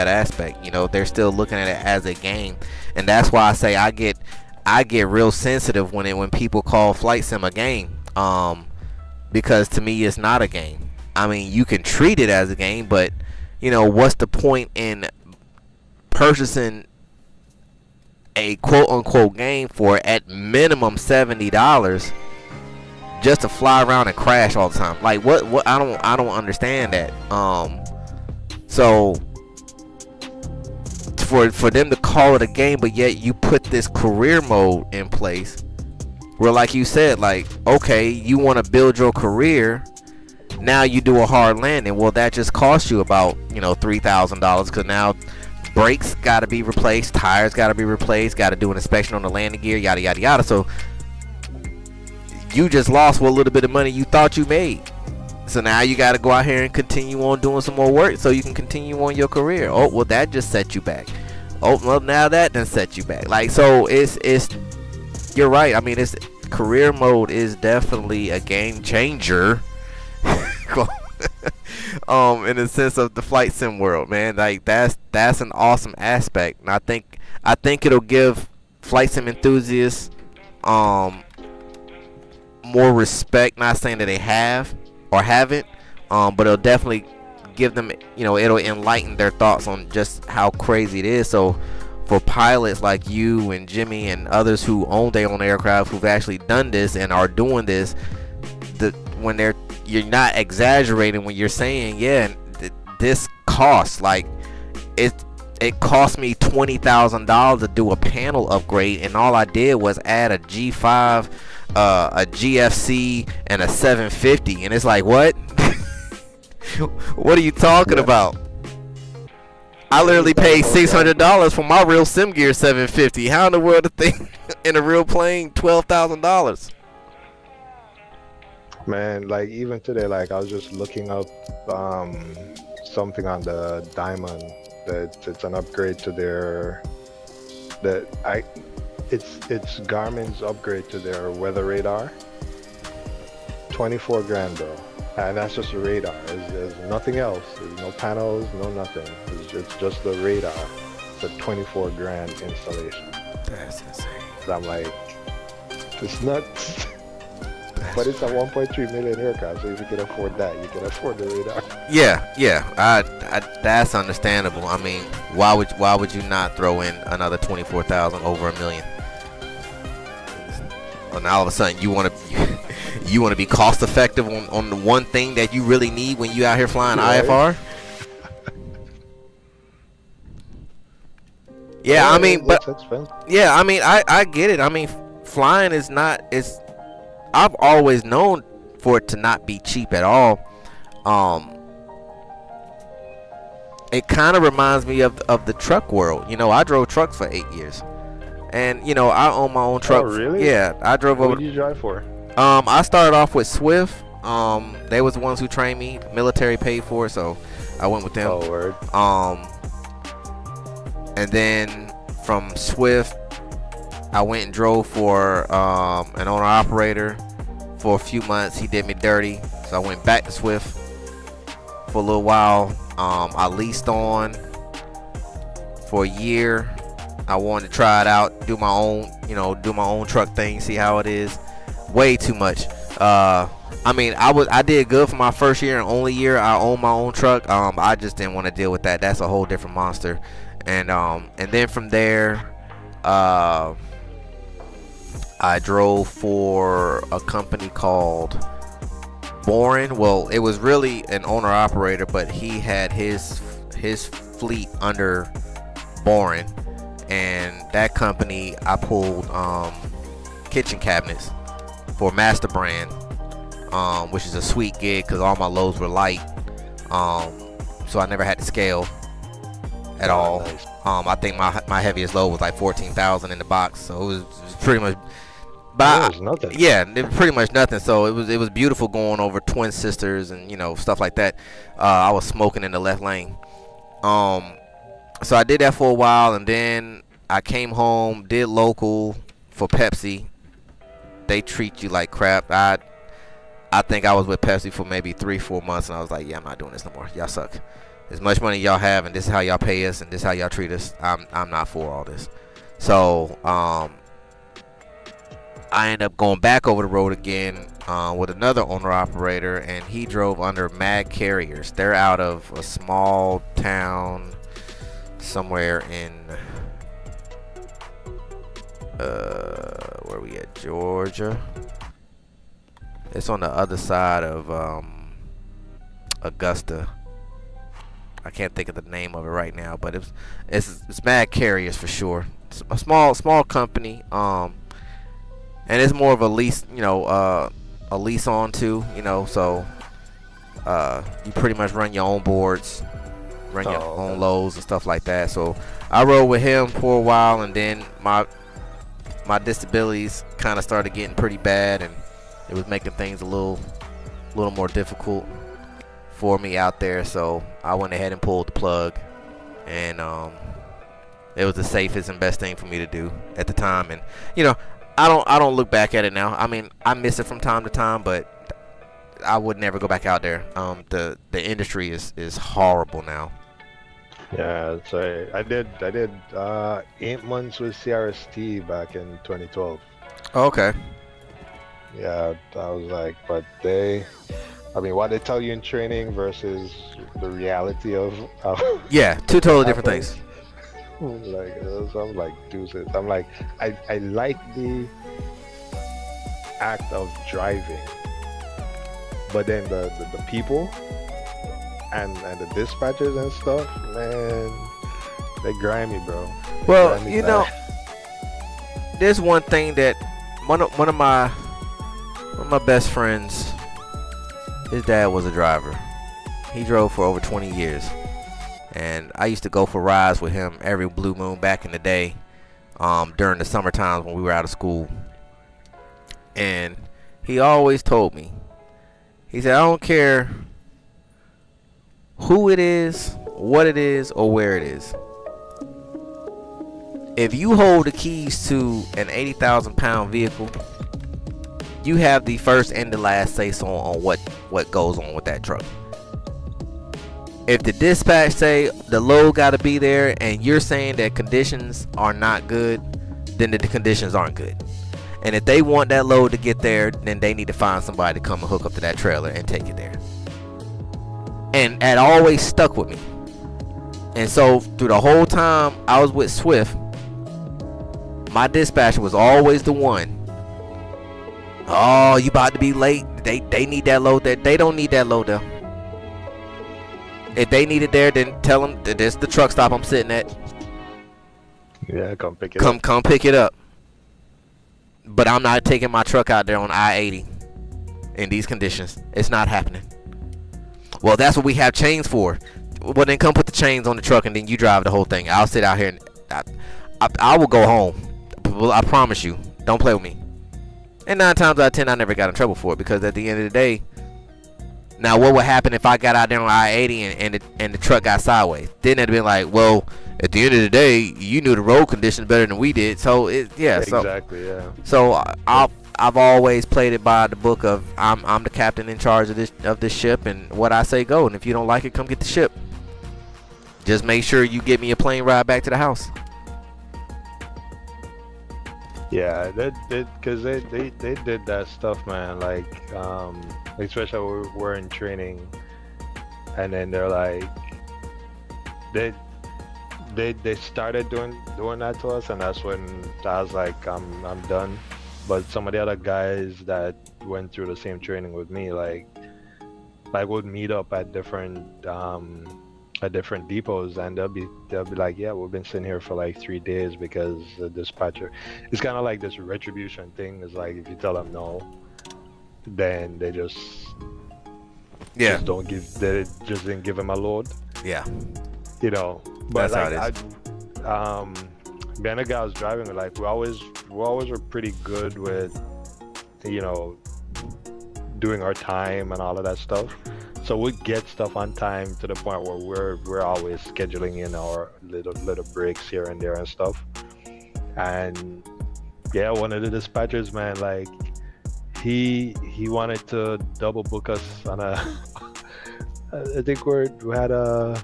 Speaker 1: aspect. They're still looking at it as a game, and that's why I say I get real sensitive when people call Flight Sim a game. Because to me it's not a game. I mean, you can treat it as a game, but what's the point in purchasing a quote-unquote game for at minimum $70 just to fly around and crash all the time? Like what I don't understand that. So for them to call it a game, but yet you put this career mode in place where, like you said, like, okay, you want to build your career, now you do a hard landing. Well, that just costs you about, you know, $3,000, because now brakes got to be replaced, tires got to be replaced, got to do an inspection on the landing gear, yada yada yada. So you just lost what little bit of money you thought you made. So now you got to go out here and continue on doing some more work so you can continue on your career. Oh, well, that just set you back. Oh, well, now that done set you back. Like, so it's you're right. I mean, it's career mode is definitely a game changer. In the sense of the flight sim world, man. Like, that's an awesome aspect, and I think it'll give flight sim enthusiasts more respect. Not saying that they have or haven't, but it'll definitely give them, you know, it'll enlighten their thoughts on just how crazy it is. So for pilots like you and Jimmy and others who own their own aircraft, who've actually done this and are doing this, you're not exaggerating when you're saying, yeah, this costs, like, it cost me $20,000 to do a panel upgrade, and all I did was add a G5, a GFC, and a 750, and it's like, what? What are you talking about? I literally paid $600 for my real SimGear 750. How in the world a thing in a real plane $12,000?
Speaker 2: Man, like, even today, like, I was just looking up something on the Diamond that it's an upgrade to their it's Garmin's upgrade to their weather radar. 24 grand though, and that's just the radar. There's nothing else. There's no panels, no nothing. It's just the radar. It's a 24 grand installation.
Speaker 1: That's insane.
Speaker 2: So I'm like, it's nuts. But it's a 1.3 million aircraft, so if you can afford that, you can afford the radar.
Speaker 1: Yeah. That's understandable. I mean, why would you not throw in another 24,000 over $1 million? And all of a sudden, you want to be cost effective on the one thing that you really need when you out here flying, right? IFR. Yeah, I mean, but yeah, I mean, I get it. I mean, flying is not. I've always known for it to not be cheap at all. It kind of reminds me of the truck world. You know, I drove trucks for 8 years, and you know, I own my own truck.
Speaker 2: Oh, really?
Speaker 1: Yeah, I drove over.
Speaker 2: What did you drive for?
Speaker 1: I started off with Swift. They was the ones who trained me. Military paid for it, so I went with them.
Speaker 2: Oh, word.
Speaker 1: And then from Swift, I went and drove for an owner operator for a few months. He did me dirty, so I went back to Swift for a little while. I leased on for a year. I wanted to try it out, do my own truck thing, see how it is. Way too much. I mean, I did good for my first year and only year I owned my own truck. I just didn't want to deal with that. That's a whole different monster. And then from there, I drove for a company called Boren. Well, it was really an owner operator, but he had his fleet under Boren, and that company I pulled kitchen cabinets for Master Brand, which is a sweet gig because all my loads were light, so I never had to scale at all.
Speaker 2: Nice.
Speaker 1: I think my heaviest load was like 14,000 in the box, so it was pretty much. But
Speaker 2: it was nothing.
Speaker 1: Yeah, it was pretty much nothing. So it was beautiful going over Twin Sisters and, you know, stuff like that. I was smoking in the left lane. So I did that for a while, and then I came home, did local for Pepsi. They treat you like crap. I think I was with Pepsi for maybe 3-4 months, and I was like, yeah, I'm not doing this no more. Y'all suck. As much money y'all have, and this is how y'all pay us, and this is how y'all treat us. I'm not for all this. So I ended up going back over the road again with another owner operator, and he drove under Mag Carriers. They're out of a small town somewhere in where we at, Georgia. It's on the other side of Augusta. I can't think of the name of it right now, but it's mad carriers for sure. It's a small company, and it's more of a lease, a lease on too, so you pretty much run your own boards, run your own loads and stuff like that. So I rode with him for a while, and then my disabilities kind of started getting pretty bad, and it was making things a little more difficult for me out there. So I went ahead and pulled the plug, and it was the safest and best thing for me to do at the time. And I don't look back at it now. I mean, I miss it from time to time, but I would never go back out there. The industry is horrible now.
Speaker 2: Yeah, so I did 8 months with CRST back in 2012.
Speaker 1: Oh, okay.
Speaker 2: Yeah, I was like, but what they tell you in training versus the reality of
Speaker 1: yeah, two totally different things.
Speaker 2: Like, I'm like, deuces. I'm like, I like the act of driving, but then the people and the dispatchers and stuff, man, they grimy, bro.
Speaker 1: Well, there's one thing that one of my best friends, his dad was a driver. He drove for over 20 years, and I used to go for rides with him every blue moon back in the day, during the summer times when we were out of school. And he always told me, he said, I don't care who it is, what it is, or where it is. If you hold the keys to an 80,000 pound vehicle, you have the first and the last say so on what goes on with that truck. If the dispatch say the load got to be there and you're saying that conditions are not good, then the conditions aren't good. And if they want that load to get there, then they need to find somebody to come and hook up to that trailer and take it there. And that always stuck with me. And so through the whole time I was with Swift, my dispatcher was always the one. Oh, you about to be late. They need that load there. They don't need that load there. If they need it there, then tell them that this is the truck stop I'm sitting at.
Speaker 2: Yeah, come pick it up.
Speaker 1: Come pick it up. But I'm not taking my truck out there on I-80 in these conditions. It's not happening. Well, that's what we have chains for. Well, then come put the chains on the truck and then you drive the whole thing. I'll sit out here and I will go home. I promise you. Don't play with me. And 9 times out of 10, I never got in trouble for it, because at the end of the day, now what would happen if I got out there on I-80 and the truck got sideways? Then it'd be like, well, at the end of the day, you knew the road conditions better than we did. So
Speaker 2: Exactly, yeah.
Speaker 1: So I've always played it by the book of I'm the captain in charge of this ship, and what I say go. And if you don't like it, come get the ship. Just make sure you get me a plane ride back to the house.
Speaker 2: Yeah, because they did that stuff, man. Like, especially when we're in training, and then they're like, they started doing that to us, and that's when I was like, I'm done. But some of the other guys that went through the same training with me, like would meet up at different depots, and they'll be like, yeah, we've been sitting here for like 3 days because the dispatcher. It's kind of like this retribution thing. It's like if you tell them no, then they just don't give. They just didn't give him a load.
Speaker 1: Yeah.
Speaker 2: But
Speaker 1: that's
Speaker 2: like,
Speaker 1: how it is.
Speaker 2: being a guy I was driving with, like we always were pretty good with, doing our time and all of that stuff. So we get stuff on time to the point where we're always scheduling in our little breaks here and there and stuff. And yeah, one of the dispatchers, man, like he wanted to double book us on a I think we had a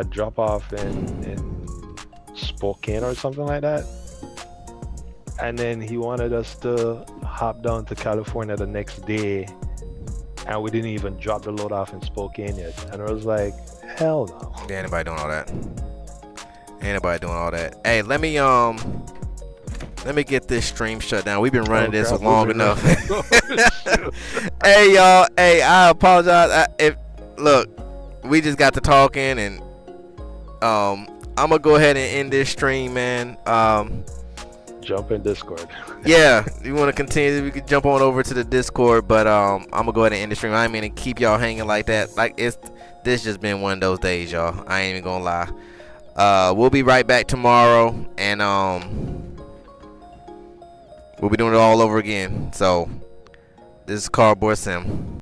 Speaker 2: drop off in Spokane or something like that, and then he wanted us to hop down to California the next day, and we didn't even drop the load off in Spokane yet. And I was like, hell no.
Speaker 1: Yeah, anybody doing all that? Hey, let me get this stream shut down. We've been running this long enough. Hey y'all, hey, I apologize. look, we just got to talking, and I'm gonna go ahead and end this stream, man.
Speaker 2: Jump in Discord.
Speaker 1: Yeah, you want to continue? We could jump on over to the Discord, but I'm gonna go ahead and end the stream. I ain't mean to keep y'all hanging like that. Like this just been one of those days, y'all. I ain't even gonna lie. We'll be right back tomorrow, and we'll be doing it all over again. So this is Cardboard Sim.